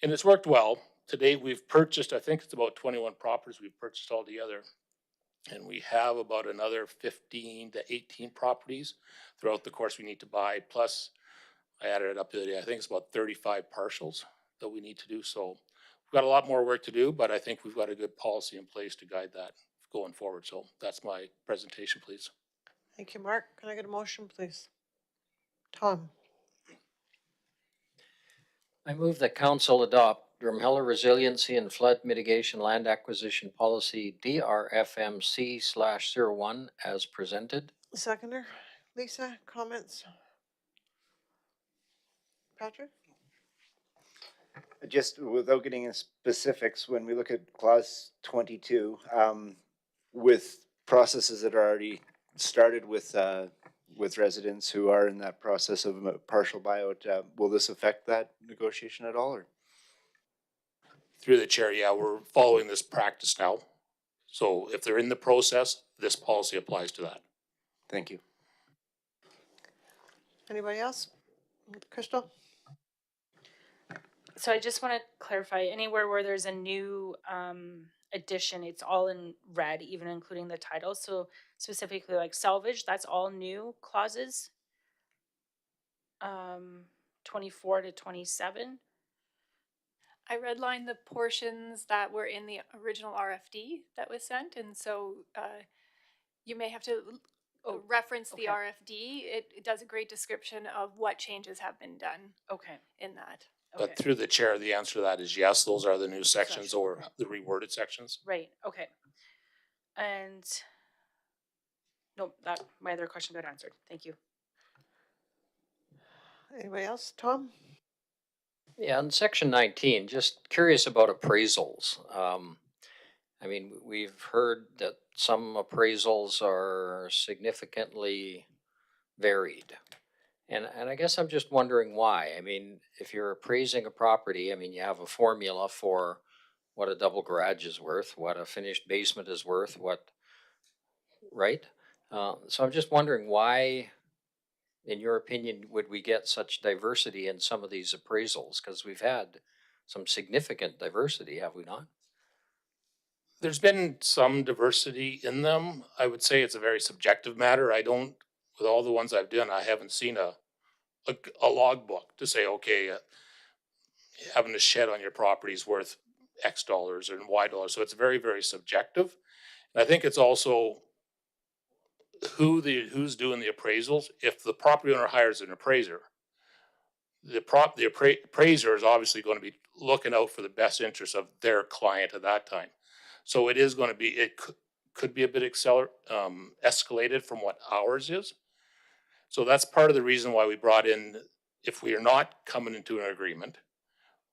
And it's worked well to date, we've purchased, I think it's about 21 properties we've purchased altogether. And we have about another 15 to 18 properties throughout the course we need to buy. Plus, I added it up the other day, I think it's about 35 partials that we need to do. So we've got a lot more work to do, but I think we've got a good policy in place to guide that going forward. So that's my presentation, please. Thank you, Mark. Can I get a motion, please? Tom? I move that council adopt Drumheller Resiliency and Flood Mitigation Land Acquisition Policy DRFMC/01 as presented. Seconder? Lisa, comments? Patrick? Just without getting into specifics, when we look at clause 22, with processes that are already started with residents who are in that process of a partial buyout, will this affect that negotiation at all? Or? Through the chair, yeah, we're following this practice now. So if they're in the process, this policy applies to that. Thank you. Anybody else? Crystal? So I just want to clarify, anywhere where there's a new addition, it's all in red, even including the title. So specifically like salvage, that's all new clauses. 24 to 27. I redlined the portions that were in the original RFD that was sent, and so you may have to reference the RFD. It does a great description of what changes have been done. Okay. In that. But through the chair, the answer to that is yes, those are the new sections or the reworded sections. Right, okay. And no, that my other question got answered. Thank you. Anybody else? Tom? Yeah, in section 19, just curious about appraisals. I mean, we've heard that some appraisals are significantly varied. And I guess I'm just wondering why. I mean, if you're appraising a property, I mean, you have a formula for what a double garage is worth, what a finished basement is worth, right? So I'm just wondering why, in your opinion, would we get such diversity in some of these appraisals? Because we've had some significant diversity, have we not? There's been some diversity in them. I would say it's a very subjective matter. With all the ones I've done, I haven't seen a logbook to say, okay, having a shed on your property is worth X dollars or Y dollars. So it's very, very subjective. And I think it's also who's doing the appraisals. If the property owner hires an appraiser, the appraiser is obviously going to be looking out for the best interest of their client at that time. So it is going to be, it could be a bit escalated from what ours is. So that's part of the reason why we brought in, if we are not coming into an agreement,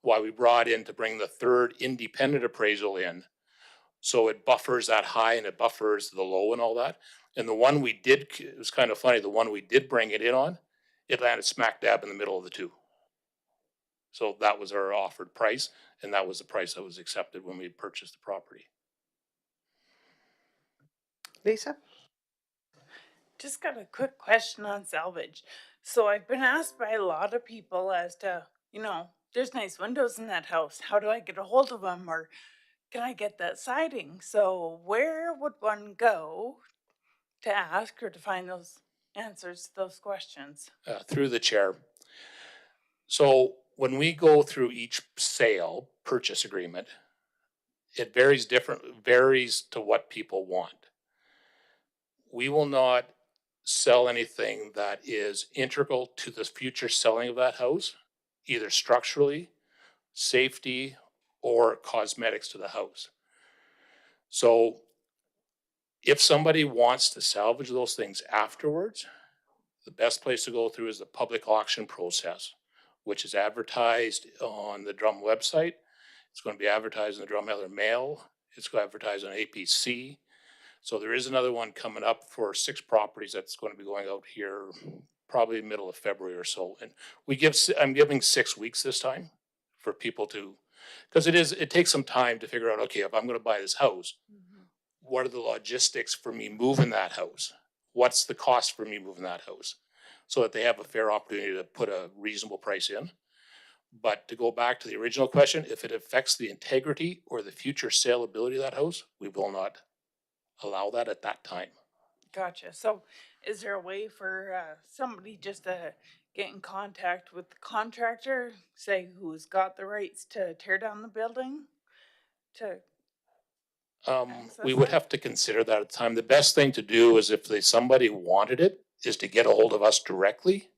why we brought in to bring the third independent appraisal in. So it buffers that high and it buffers the low and all that. And the one we did, it was kind of funny, the one we did bring it in on, it landed smack dab in the middle of the two. So that was our offered price, and that was the price that was accepted when we purchased the property. Lisa? Just got a quick question on salvage. So I've been asked by a lot of people as to, there's nice windows in that house. How do I get a hold of them? Or can I get that siding? So where would one go to ask or to find those answers to those questions? Through the chair. So when we go through each purchase agreement, it varies to what people want. We will not sell anything that is integral to the future selling of that house, either structurally, safety, or cosmetics to the house. So if somebody wants to salvage those things afterwards, the best place to go through is the public auction process, which is advertised on the Drum website. It's going to be advertised in the Drumheller Mail. It's going to be advertised on APC. So there is another one coming up for 6 properties that's going to be going out here probably middle of February or so. And I'm giving 6 weeks this time for people to, because it takes some time to figure out, okay, if I'm going to buy this house, what are the logistics for me moving that house? What's the cost for me moving that house? So that they have a fair opportunity to put a reasonable price in. But to go back to the original question, if it affects the integrity or the future saleability of that house, we will not allow that at that time. Gotcha. So is there a way for somebody just to get in contact with the contractor, say who's got the rights to tear down the building? To We access would it? have to consider that at the time. The best thing to do is if somebody wanted it, is to get a hold of us directly.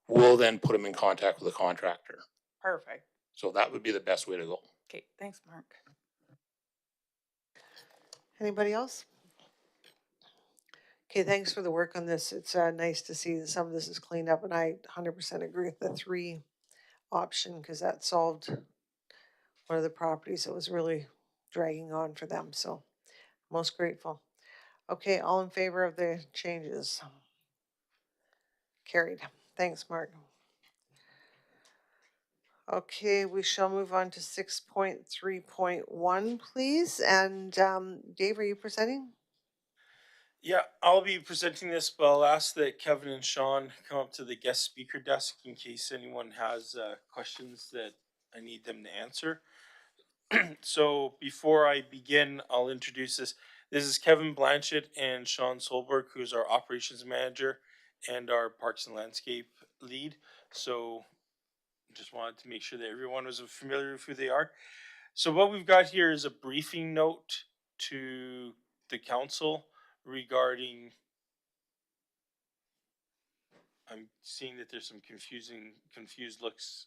We'll then put them in contact with the contractor. Perfect. So that would be the best way to go. Okay, thanks, Mark. Anybody else? Okay, thanks for the work on this. It's nice to see that some of this is cleaned up, and I 100% agree with the 3 option because that solved one of the properties that was really dragging on for them. So, most grateful. Okay, all in favor of the changes? Carried. Thanks, Mark. Okay, we shall move on to 6.3.1, please. And Dave, are you presenting? Yeah, I'll be presenting this, but I'll ask that Kevin and Sean come up to the guest speaker desk in case anyone has questions that I need them to answer. So before I begin, I'll introduce this. This is Kevin Blanchett and Sean Solberg, who's our operations manager and our parks and landscape lead. So just wanted to make sure that everyone was familiar with who they are. So what we've got here is a briefing note to the council regarding. I'm seeing that there's some confused looks.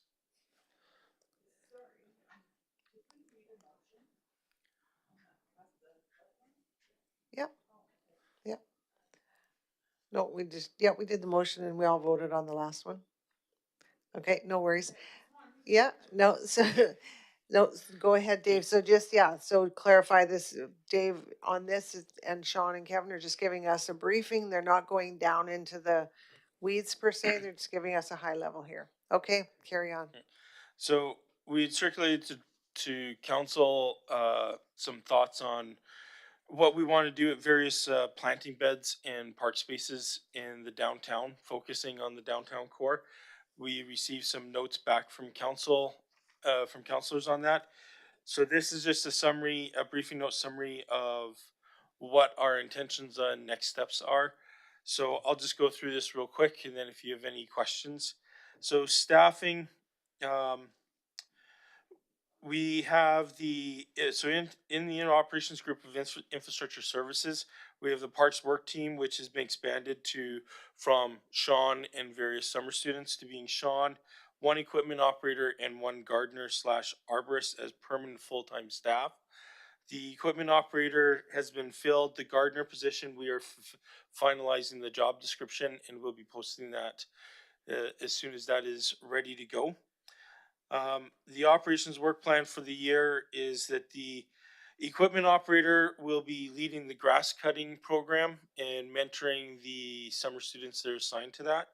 Yep. Yep. No, we did the motion and we all voted on the last one. Okay, no worries. Yeah, no, so, no, go ahead, Dave. So just, so clarify this, Dave, on this, and Sean and Kevin are just giving us a briefing. They're not going down into the weeds per se. They're just giving us a high level here. Okay, carry on. So we had circulated to council some thoughts on what we want to do at various planting beds and park spaces in the downtown, focusing on the downtown core. We received some notes back from council, from councilors on that. So this is just a summary, a briefing note summary of what our intentions and next steps are. So I'll just go through this real quick, and then if you have any questions. So staffing, we have the so in the operations group of infrastructure services, we have the parks work team, which has been expanded to from Sean and various summer students to being Sean, 1 equipment operator, and 1 gardener / arborist as permanent full-time staff. The equipment operator has been filled. The gardener position, we are finalizing the job description, and we'll be posting that as soon as that is ready to go. The operations work plan for the year is that the equipment operator will be leading the grass cutting program and mentoring the summer students that are assigned to that.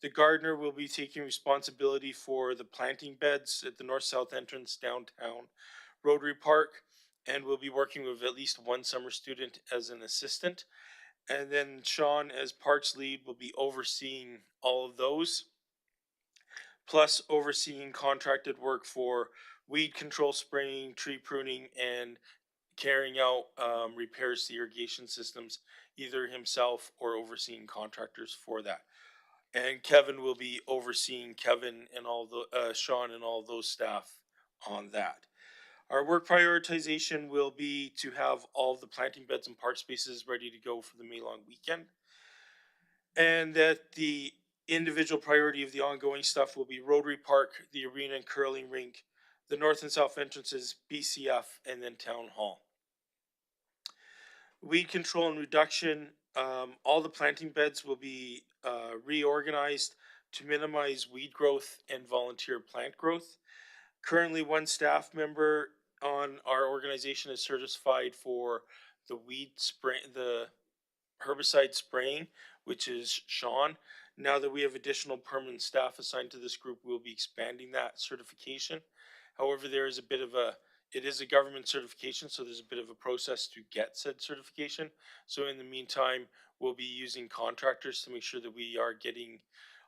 The gardener will be taking responsibility for the planting beds at the north-south entrance downtown Rotary Park, and will be working with at least 1 summer student as an assistant. And then Sean, as parks lead, will be overseeing all of those, plus overseeing contracted work for weed control spraying, tree pruning, and carrying out repairs to irrigation systems, either himself or overseeing contractors for that. And Kevin will be overseeing Kevin and all the Sean and all those staff on that. Our work prioritization will be to have all the planting beds and park spaces ready to go for the May long weekend, and that the individual priority of the ongoing stuff will be Rotary Park, the arena and curling rink, the north and south entrances, BCF, and then Town Hall. Weed control and reduction, all the planting beds will be reorganized to minimize weed growth and volunteer plant growth. Currently, 1 staff member on our organization is certified for the weed spray, the herbicide spraying, which is Sean. Now that we have additional permanent staff assigned to this group, we'll be expanding that certification. However, there is a bit of it is a government certification, so there's a bit of a process to get said certification. So in the meantime, we'll be using contractors to make sure that we are getting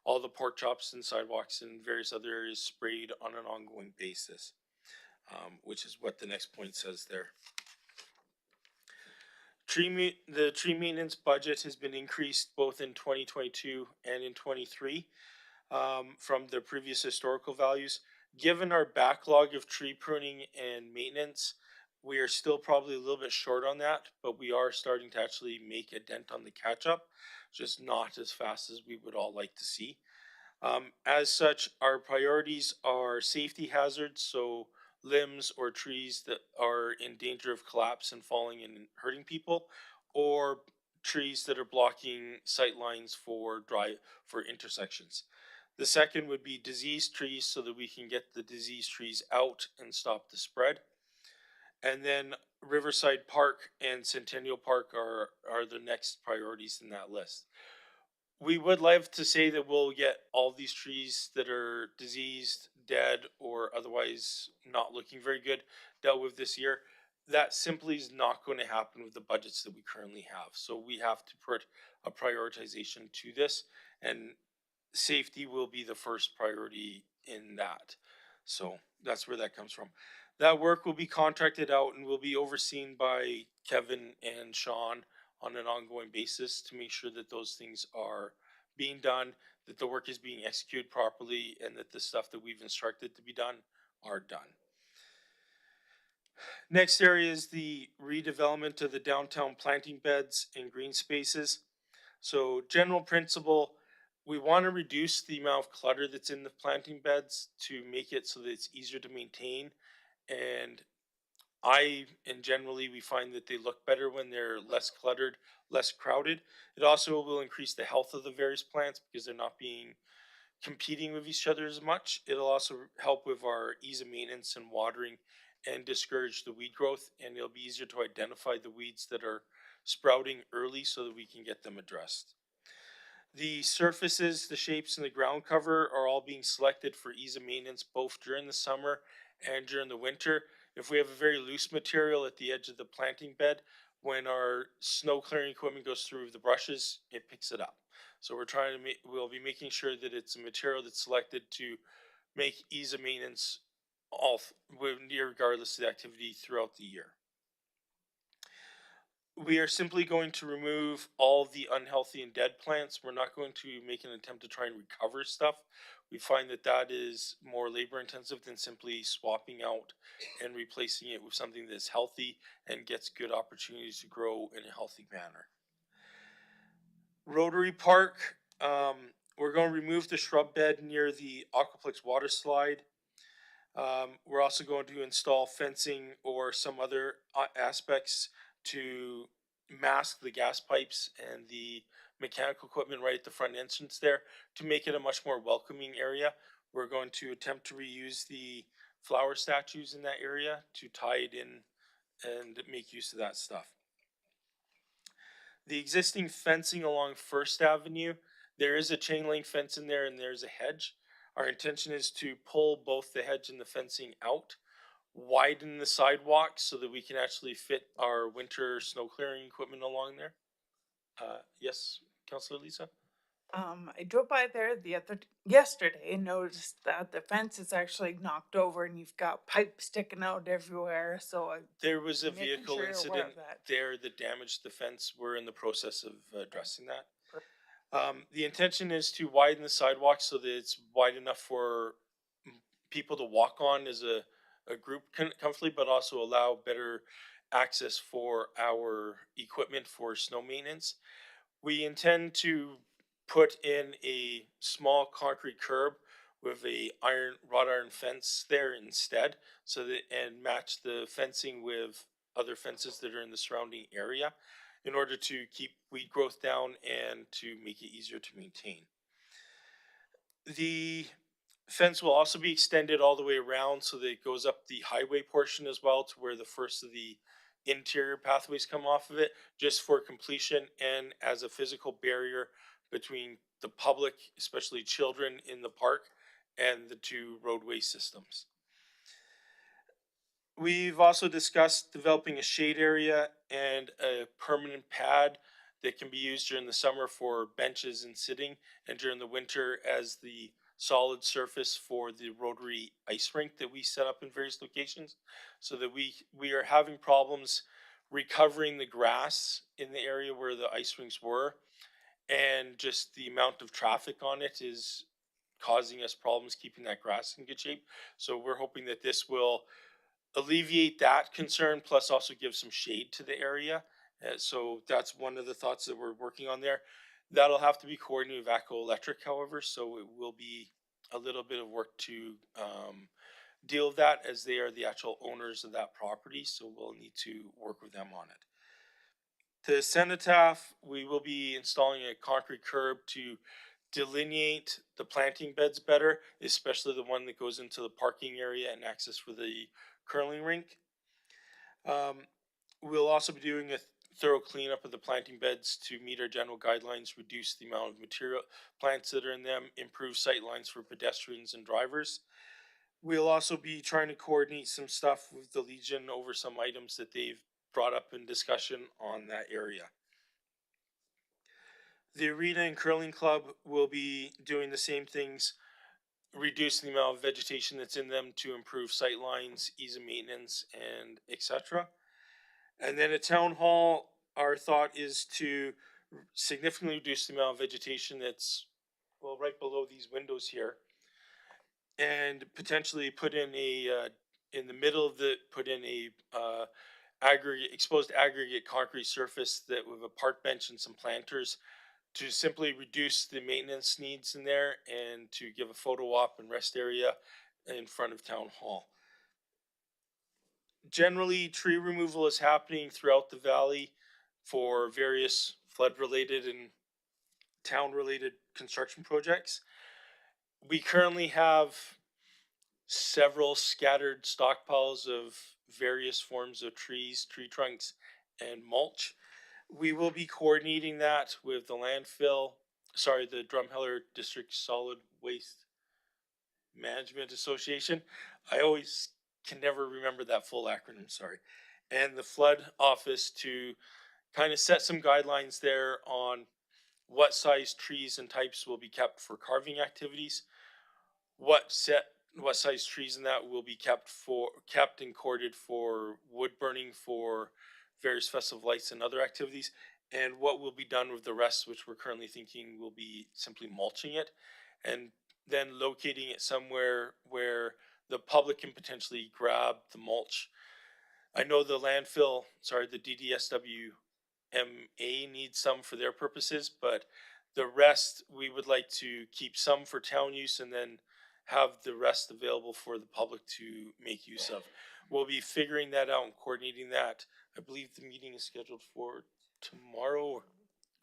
all the pork chops and sidewalks and various other areas sprayed on an ongoing basis, which is what the next point says there. The tree maintenance budget has been increased both in 2022 and in 23 from the previous historical values. Given our backlog of tree pruning and maintenance, we are still probably a little bit short on that, but we are starting to actually make a dent on the catch up, just not as fast as we would all like to see. As such, our priorities are safety hazards, so limbs or trees that are in danger of collapse and falling and hurting people, or trees that are blocking sight lines for intersections. The second would be diseased trees so that we can get the diseased trees out and stop the spread. And then Riverside Park and Centennial Park are the next priorities in that list. We would love to say that we'll get all these trees that are diseased, dead, or otherwise not looking very good dealt with this year. That simply is not going to happen with the budgets that we currently have. So we have to put a prioritization to this, and safety will be the first priority in that. So that's where that comes from. That work will be contracted out and will be overseen by Kevin and Sean on an ongoing basis to make sure that those things are being done, that the work is being executed properly, and that the stuff that we've instructed to be done are done. Next area is the redevelopment of the downtown planting beds and green spaces. So general principle, we want to reduce the amount of clutter that's in the planting beds to make it so that it's easier to maintain. And generally we find that they look better when they're less cluttered, less crowded. It also will increase the health of the various plants because they're not being competing with each other as much. It'll also help with our ease of maintenance and watering and discourage the weed growth. And it'll be easier to identify the weeds that are sprouting early so that we can get them addressed. The surfaces, the shapes, and the ground cover are all being selected for ease of maintenance both during the summer and during the winter. If we have a very loose material at the edge of the planting bed, when our snow clearing equipment goes through the brushes, it picks it up. So we'll be making sure that it's a material that's selected to make ease of maintenance regardless of the activity throughout the year. We are simply going to remove all the unhealthy and dead plants. We're not going to make an attempt to try and recover stuff. We find that that is more labor intensive than simply swapping out and replacing it with something that's healthy and gets good opportunities to grow in a healthy manner. Rotary Park, we're going to remove the shrub bed near the Aquaplex water slide. We're also going to install fencing or some other aspects to mask the gas pipes and the mechanical equipment right at the front entrance there to make it a much more welcoming area. We're going to attempt to reuse the flower statues in that area to tie it in and make use of that stuff. The existing fencing along First Avenue, there is a chain link fence in there and there's a hedge. Our intention is to pull both the hedge and the fencing out, widen the sidewalk so that we can actually fit our winter snow clearing equipment along there. Yes, Councilor Lisa? I drove by there yesterday and noticed that the fence is actually knocked over and you've got pipes sticking out everywhere. So there was a making vehicle sure you're aware incident of that. there that damaged the fence. We're in the process of addressing that. The intention is to widen the sidewalk so that it's wide enough for people to walk on as a group comfortably, but also allow better access for our equipment for snow maintenance. We intend to put in a small concrete curb with a wrought iron fence there instead, so that and match the fencing with other fences that are in the surrounding area in order to keep weed growth down and to make it easier to maintain. The fence will also be extended all the way around so that it goes up the highway portion as well to where the first of the interior pathways come off of it, just for completion and as a physical barrier between the public, especially children in the park, and the two roadway systems. We've also discussed developing a shade area and a permanent pad that can be used during the summer for benches and sitting, and during the winter as the solid surface for the rotary ice rink that we set up in various locations, so that we are having problems recovering the grass in the area where the ice rinks were, and just the amount of traffic on it is causing us problems keeping that grass in good shape. So we're hoping that this will alleviate that concern, plus also give some shade to the area. So that's one of the thoughts that we're working on there. That'll have to be coordinated with ACO Electric, however, so it will be a little bit of work to deal with that, as they are the actual owners of that property. So we'll need to work with them on it. To Cenotaph, we will be installing a concrete curb to delineate the planting beds better, especially the one that goes into the parking area and access for the curling rink. We'll also be doing a thorough cleanup of the planting beds to meet our general guidelines, reduce the amount of material plants that are in them, improve sight lines for pedestrians and drivers. We'll also be trying to coordinate some stuff with the Legion over some items that they've brought up in discussion on that area. The arena and curling club will be doing the same things, reducing the amount of vegetation that's in them to improve sight lines, ease of maintenance, and etc. And then at town hall, our thought is to significantly reduce the amount of vegetation that's, well, right below these windows here, and potentially put in a in the middle of the put in a exposed aggregate concrete surface that with a park bench and some planters to simply reduce the maintenance needs in there, and to give a photo op and rest area in front of town hall. Generally, tree removal is happening throughout the valley for various flood related and town related construction projects. We currently have several scattered stockpiles of various forms of trees, tree trunks, and mulch. We will be coordinating that with the the Drumheller District Solid Waste Management Association. I always can never remember that full acronym, sorry. And the flood office to kind of set some guidelines there on what size trees and types will be kept for carving activities, what size trees in that will be kept and corded for wood burning for various festive lights and other activities, and what will be done with the rest, which we're currently thinking will be simply mulching it, and then locating it somewhere where the public can potentially grab the mulch. I know the the DDSW MA needs some for their purposes, but the rest we would like to keep some for town use and then have the rest available for the public to make use of. We'll be figuring that out and coordinating that. I believe the meeting is scheduled for tomorrow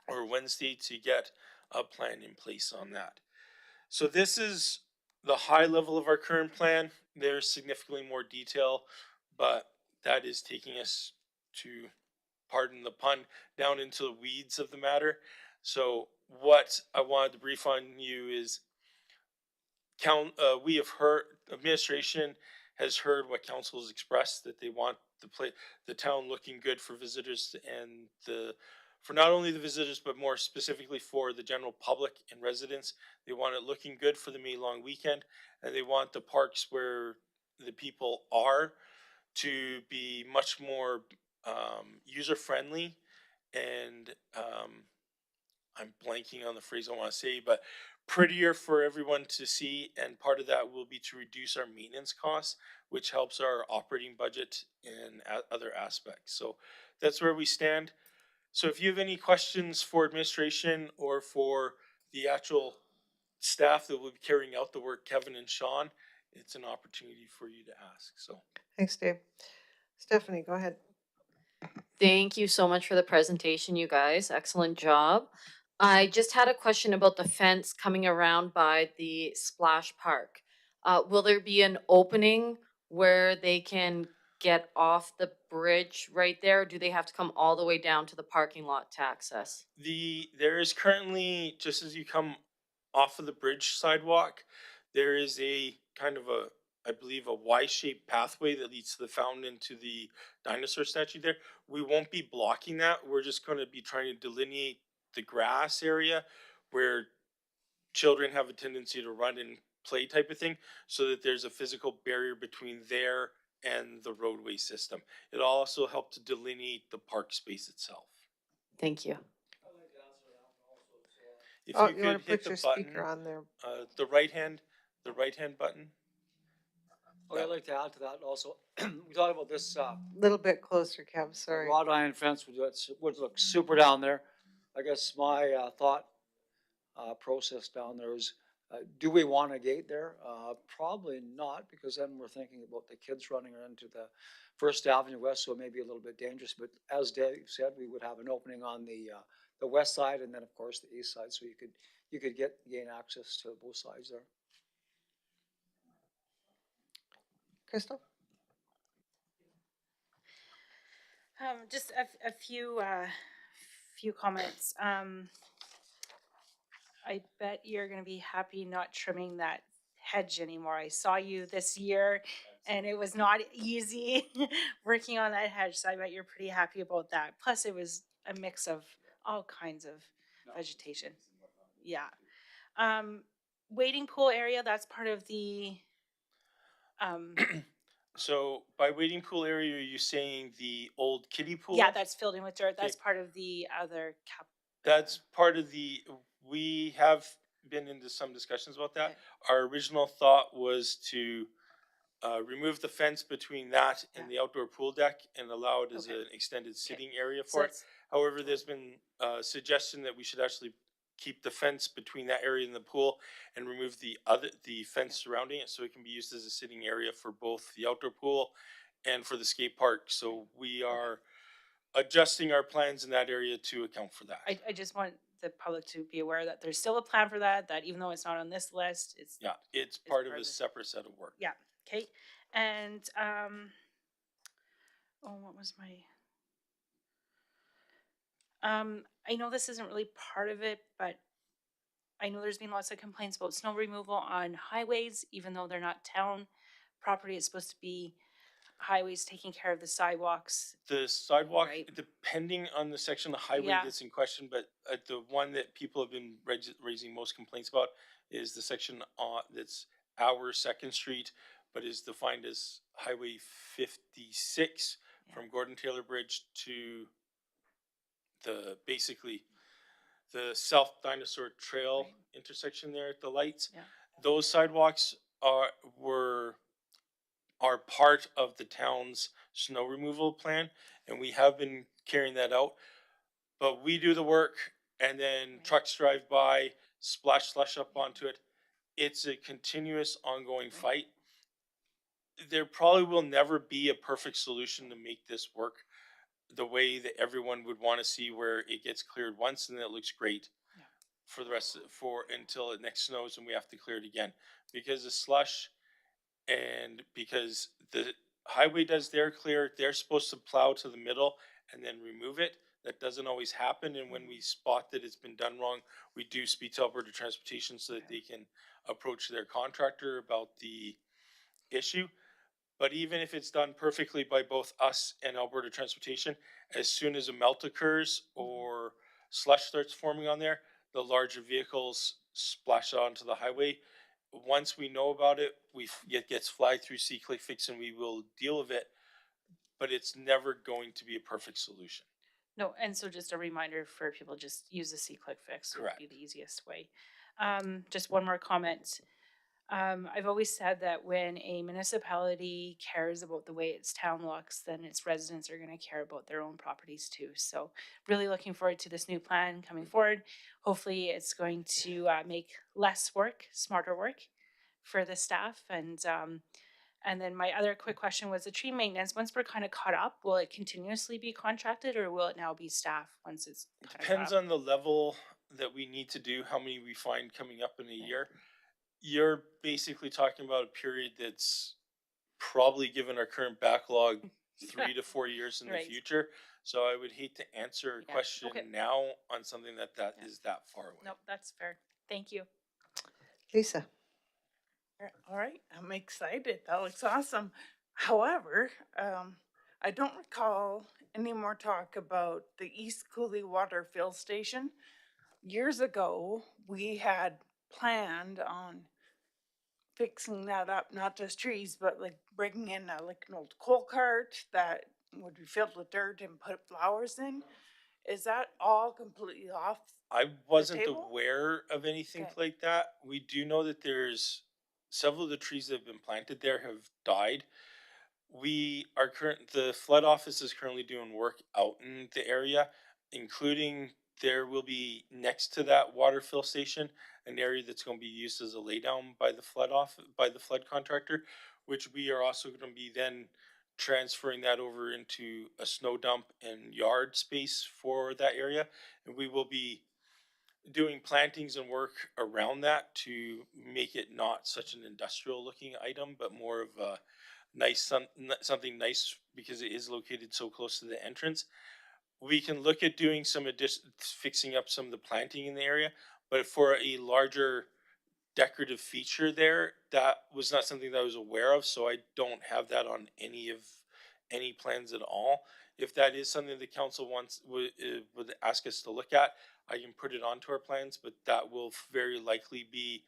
or Wednesday to get a plan in place on that. So this is the high level of our current plan. There's significantly more detail, but that is taking us to, pardon the pun, down into the weeds of the matter. So what I wanted to brief on you is we have heard, administration has heard what council has expressed, that they want the town looking good for visitors, and for not only the visitors but more specifically for the general public and residents. They want it looking good for the May long weekend, and they want the parks where the people are to be much more user friendly, and I'm blanking on the phrase I want to say, but prettier for everyone to see. And part of that will be to reduce our maintenance costs, which helps our operating budget in other aspects. So that's where we stand. So if you have any questions for administration or for the actual staff that will be carrying out the work, Kevin and Sean, it's an opportunity for you to ask. So Thanks, Dave. Stephanie, go ahead. Thank you so much for the presentation, you guys. Excellent job. I just had a question about the fence coming around by the splash park. Will there be an opening where they can get off the bridge right there? Or do they have to come all the way down to the parking lot to access? there is currently, just as you come off of the bridge sidewalk, there is a kind of I believe, a Y-shaped pathway that leads to the fountain into the dinosaur statue there. We won't be blocking that. We're just going to be trying to delineate the grass area where children have a tendency to run and play type of thing, so that there's a physical barrier between there and the roadway system. It'll also help to delineate the park space itself. Thank you. If Oh, you you wanna could hit put the your button, speaker on there? the right hand button. Okay, I'd like to add to that also. We talked about this, Little bit closer, Kev, sorry. wrought iron fence would look super down there. I guess my, thought, process down there is, do we want a gate there? Probably not, because then we're thinking about the kids running into the First Avenue West, so it may be a little bit dangerous. But as Dave said, we would have an opening on the west side and then of course the east side, so you could gain access to both sides there. Crystal? Just a few comments. I bet you're gonna be happy not trimming that hedge anymore. I saw you this year and it was not easy working on that hedge, so I bet you're pretty happy about that. Plus it was a mix of all kinds of vegetation. Yeah. Wading pool area, that's part of the, So by wading pool area, are you saying the old kiddie pool? yeah, that's filled in with dirt. That's Okay. part of the other cap. That's part of we have been into some discussions about that. Okay. Our original thought was to remove the fence between that and the outdoor pool deck and allow it as Okay. an extended sitting area So for it. that's, However, there's been a suggestion that we should actually keep the fence between that area and the pool and remove the fence surrounding it, so it can be used as a sitting area for both the outdoor pool and for the skate park. So we are adjusting our plans in that area to account for that. I just want the public to be aware that there's still a plan for that, that even though it's not on this list, it's, Yeah, it's part of part a of the- separate set of work. yeah, okay. And, oh, what was my, I know this isn't really part of it, but I know there's been lots of complaints about snow removal on highways, even though they're not town property. It's supposed to be highways taking care of the sidewalks. The sidewalk, Right. depending on the section of the highway Yeah. that's in question, but the one that people have been raising most complaints about is the section that's our Second Street, but is defined as Highway 56 from Gordon Taylor Bridge to basically the South Dinosaur Trail Right. intersection there at the lights. Yeah. Those sidewalks are part of the town's snow removal plan, and we have been carrying that out. But we do the work, and then trucks drive by, splash slush up onto it. It's a continuous, ongoing fight. There probably will never be a perfect solution to make this work the way that everyone would want to see, where it gets cleared once and then it looks great for the rest until it next snows and we have to clear it again, because the slush and because the highway does their clear, they're supposed to plow to the middle and then remove it. That doesn't always happen, and when we spot that it's been done wrong, we do speak to Alberta Transportation so that they can approach their contractor about the issue. But even if it's done perfectly by both us and Alberta Transportation, as soon as a melt occurs or slush starts forming on there, the larger vehicles splash onto the highway. Once we know about it, it gets flagged through C-Click Fix and we will deal with it, but it's never going to be a perfect solution. No, and so just a reminder for people, just use the C-Click Fix. It would be the easiest way. Just one more comment. I've always said that when a municipality cares about the way its town looks, then its residents are going to care about their own properties too. So really looking forward to this new plan coming forward. Hopefully it's going to make less work, smarter work for the staff. And then my other quick question was the tree maintenance. Once we're kind of caught up, will it continuously be contracted or will it now be staff once it's kind of Depends on the level that we need to do, how many we find coming up in a year. You're basically talking about a period that's probably, given our current backlog, 3 to 4 years in the future. So I would hate to answer a question now on something that is that far away. Nope, that's fair. Thank you. Lisa? All right, I'm excited. That looks awesome. However, I don't recall any more talk about the East Cooley Water Fill Station. Years ago, we had planned on fixing that up, not just trees, but like bringing in like an old coal cart that would be filled with dirt and put flowers in. Is that all completely off? I wasn't table? aware of anything Okay. like that. We do know that there's several of the trees that have been planted there have died. The flood office is currently doing work out in the area, including there will be next to that water fill station an area that's going to be used as a laydown by the flood contractor, which we are also going to be then transferring that over into a snow dump and yard space for that area, and we will be doing plantings and work around that to make it not such an industrial looking item, but more of a something nice because it is located so close to the entrance. We can look at doing fixing up some of the planting in the area, but for a larger decorative feature there, that was not something that I was aware of, so I don't have that on any plans at all. If that is something the council would ask us to look at, I can put it onto our plans, but that will very likely be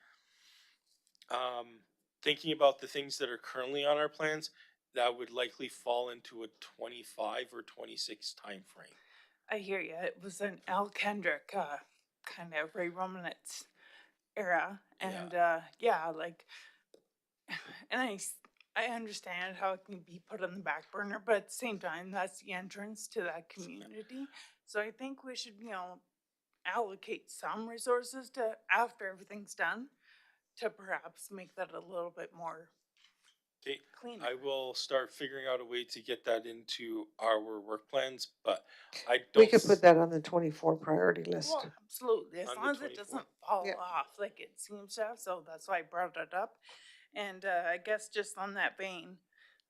thinking about the things that are currently on our plans. That would likely fall into a 25 or 26 time frame. I hear you. It was an Al Kendrick kind of Ray Romanitz era, and like, and I understand how it can be put on the back burner, but at the same time, that's the entrance to that community. So I think we should, allocate some resources to after everything's done to perhaps make that a little bit more Okay, cleaner. I will start figuring out a way to get that into our work plans, but I We don't. could put that on the 24 priority list. Well, absolutely. As On the long as it 24th. doesn't fall Yeah. off like it seems to have. So that's why I brought it up. And I guess just on that vein,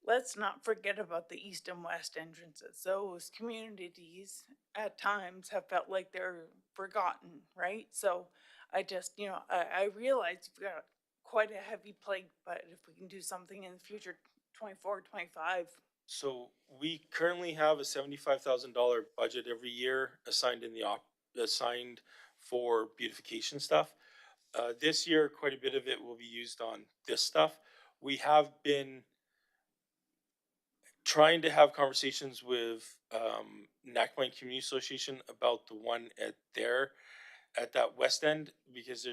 let's not forget about the east and west entrances. Those communities at times have felt like they're forgotten, right? So I just, I realize we've got quite a heavy plate, but if we can do something in the future, 24, 25. So we currently have a $75,000 budget every year assigned for beautification stuff. This year, quite a bit of it will be used on this stuff. We have been trying to have conversations with Nakmine Community Association about the one at that west end, because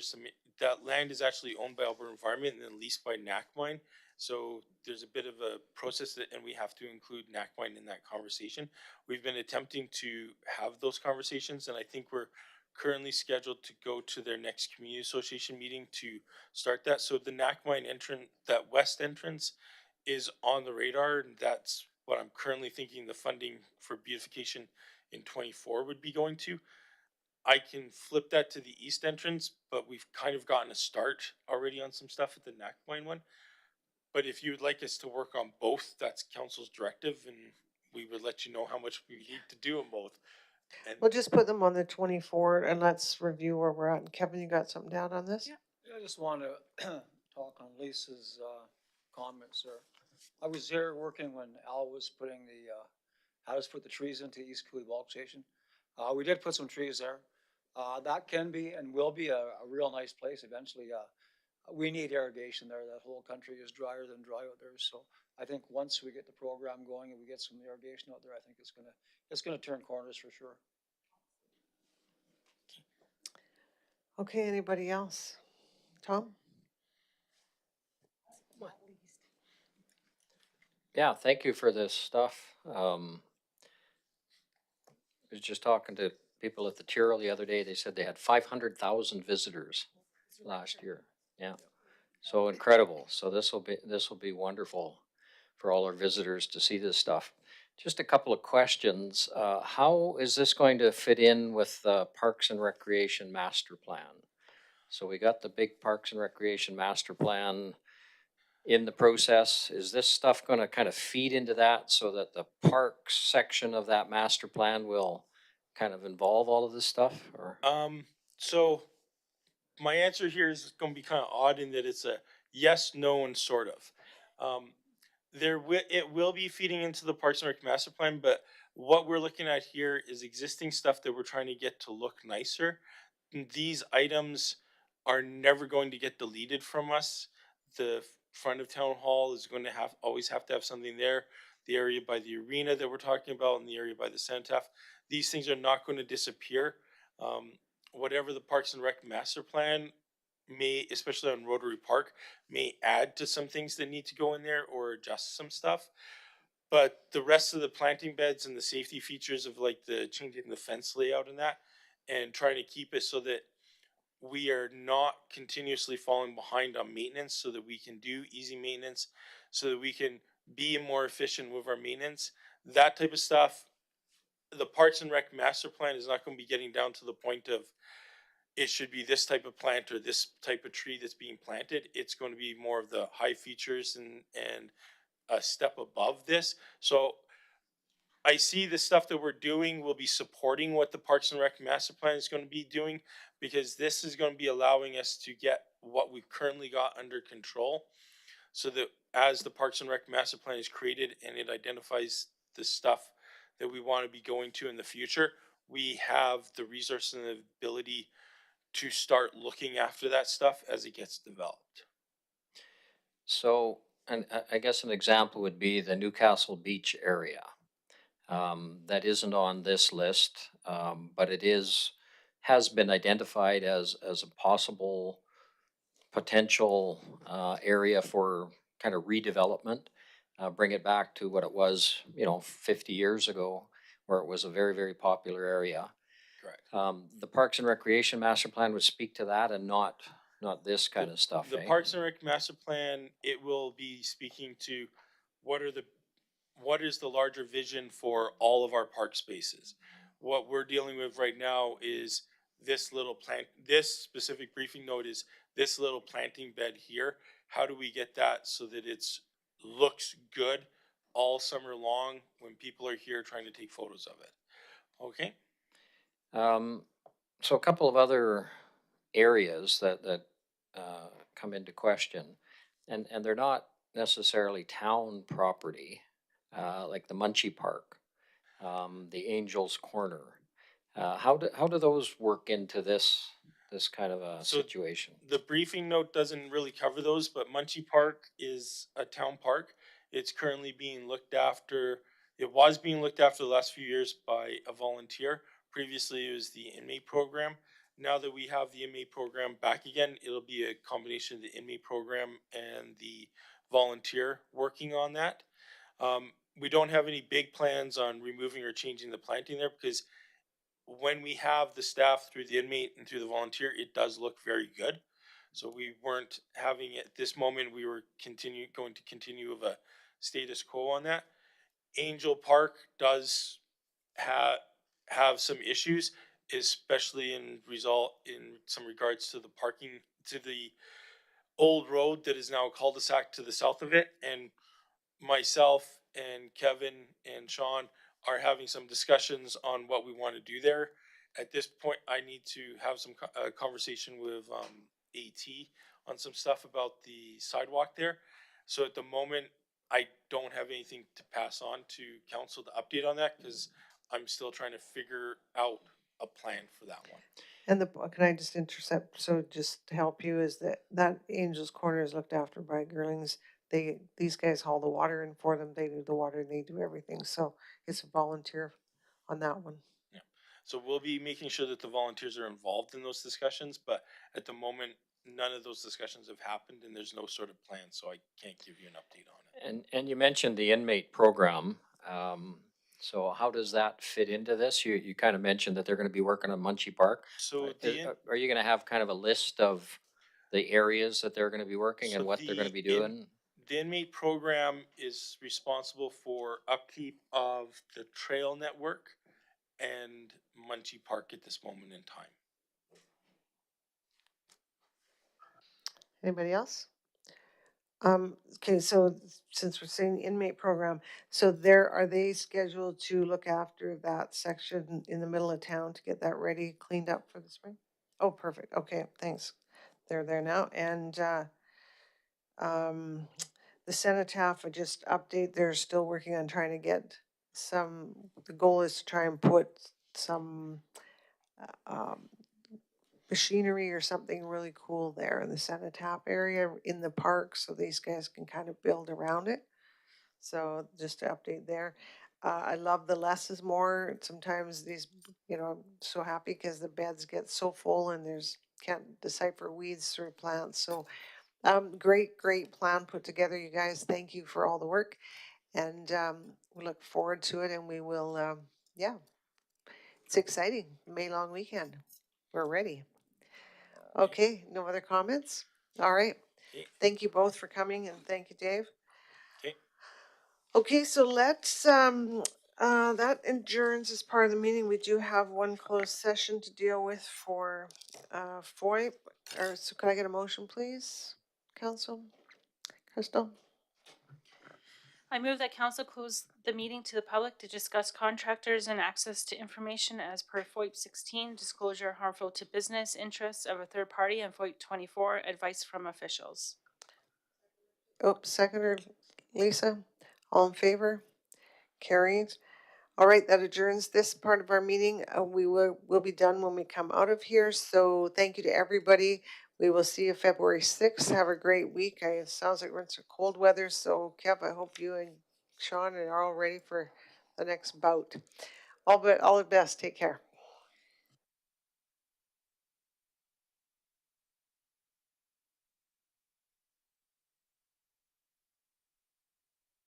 that land is actually owned by Alberta Environment and then leased by Nakmine. So there's a bit of a process and we have to include Nakmine in that conversation. We've been attempting to have those conversations, and I think we're currently scheduled to go to their next community association meeting to start that. So the Nakmine entrance, that west entrance, is on the radar, and that's what I'm currently thinking the funding for beautification in 24 would be going to. I can flip that to the east entrance, but we've kind of gotten a start already on some stuff at the Nakmine one. But if you would like us to work on both, that's council's directive, and we would let you know how much we need to do on both. And We'll just put them on the 24 and let's review where we're at. And Kevin, you got something down on this? Yeah. I just want to talk on Lisa's comments there. I was there working when Al was putting had us put the trees into East Cooley Bulk Station. We did put some trees there. That can be and will be a real nice place eventually. We need irrigation there. That whole country is drier than dry out there. So I think once we get the program going and we get some irrigation out there, I think it's gonna turn corners for sure. Okay, anybody else? Tom? Yeah, thank you for this stuff. I was just talking to people at the Tiro the other day. They said they had 500,000 visitors last year. Yeah, so incredible. So this will be wonderful for all our visitors to see this stuff. Just a couple of questions. How is this going to fit in with the Parks and Recreation Master Plan? So we got the big Parks and Recreation Master Plan in the process. Is this stuff going to kind of feed into that so that the parks section of that master plan will kind of involve all of this stuff? Or so my answer here is going to be kind of odd in that it's a Yes, no, and sort of. It will be feeding into the Parks and Rec master plan, but what we're looking at here is existing stuff that we're trying to get to look nicer. These items are never going to get deleted from us. The front of town hall is going to always have to have something there. The area by the arena that we're talking about and the area by the Centaf, these things are not going to disappear. Um, Whatever the Parks and Rec master plan may, especially on Rotary Park, may add to some things that need to go in there or adjust some stuff. But the rest of the planting beds and the safety features of like the changing the fence layout and that, and trying to keep it so that we are not continuously falling behind on maintenance, so that we can do easy maintenance, so that we can be more efficient with our maintenance, that type of stuff. The Parks and Rec master plan is not going to be getting down to the point of it should be this type of plant or this type of tree that's being planted. It's going to be more of the high features and a step above this. So I see the stuff that we're doing will be supporting what the Parks and Rec master plan is going to be doing, because this is going to be allowing us to get what we've currently got under control, so that as the Parks and Rec master plan is created and it identifies the stuff that we want to be going to in the future, we have the resources and the ability to start looking after that stuff as it gets developed. So, and I guess an example would be the Newcastle Beach area. That isn't on this list, but it has been identified as a possible potential area for kind of redevelopment. Bring it back to what it was, 50 years ago, where it was a very, very popular area. Correct. The Parks and Recreation Master Plan would speak to that, and not this kind of stuff. The eh? Parks and Rec master plan, it will be speaking to what are the what is the larger vision for all of our park spaces. What we're dealing with right now is this little plant. This specific briefing note is this little planting bed here. How do we get that so that it's looks good all summer long when people are here trying to take photos of it? Okay. Um, so a couple of other areas that come into question, and they're not necessarily town property, like the Munchie Park, the Angels Corner. How do those work into this kind of a So situation? the briefing note doesn't really cover those, but Munchie Park is a town park. It's currently being looked after. It was being looked after the last few years by a volunteer. Previously, it was the inmate program. Now that we have the inmate program back again, it'll be a combination of the inmate program and the volunteer working on that. We don't have any big plans on removing or changing the planting there, because when we have the staff through the inmate and through the volunteer, it does look very good. So we weren't having it at this moment. We were going to continue with a status quo on that. Angel Park does have some issues, especially in some regards to the parking, to the old road that is now a cul-de-sac to the south of it. And myself and Kevin and Sean are having some discussions on what we want to do there. At this point, I need to have some conversation with AT on some stuff about the sidewalk there. So at the moment, I don't have anything to pass on to council to update on that, because I'm still trying to figure out a plan for that one. And can I just intercept? So just to help you, is that Angel's Corner is looked after by Girlings. These guys haul the water in for them. They do the water and they do everything. So it's a volunteer on that one. Yeah. So we'll be making sure that the volunteers are involved in those discussions, but at the moment, none of those discussions have happened and there's no sort of plan, so I can't give you an update on it. And you mentioned the inmate program. So how does that fit into this? You kind of mentioned that they're going to be working on Munchie Park. So Are you going to have kind of a list of the areas that they're going to be working So and what they're going to be doing? the inmate program is responsible for upkeep of the trail network and Munchie Park at this moment in time. Anybody else? Okay, so since we're saying inmate program, so are they scheduled to look after that section in the middle of town to get that ready, cleaned up for the spring? Oh, perfect. Okay, thanks. They're there now. And The cenotaph, I just update, they're still working on trying to get the goal is to try and put some machinery or something really cool there in the cenotaph area in the park, so these guys can kind of build around it. So just to update there. I love the less is more. Sometimes these, I'm so happy because the beds get so full and can't decipher weeds through plants. So great plan put together, you guys. Thank you for all the work. And we look forward to it, and we will, yeah, it's exciting. May long weekend. We're ready. Okay, no other comments? All right. Okay. Thank you both for coming, and thank you, Dave. Okay. Okay, so let's, that adjourns as part of the meeting. We do have one closed session to deal with for, FOIP. So can I get a motion, please, Council? Crystal? I move that council close the meeting to the public to discuss contractors and access to information as per FOIP 16, disclosure harmful to business interests of a third party, and FOIP 24, advice from officials. Oh, seconder, Lisa? All in favor? Carried. All right, that adjourns this part of our meeting. We'll be done when we come out of here. So thank you to everybody. We will see you February 6th. Have a great week. It sounds like we're in some cold weather. So Kev, I hope you and Sean are all ready for the next bout. All the best. Take care.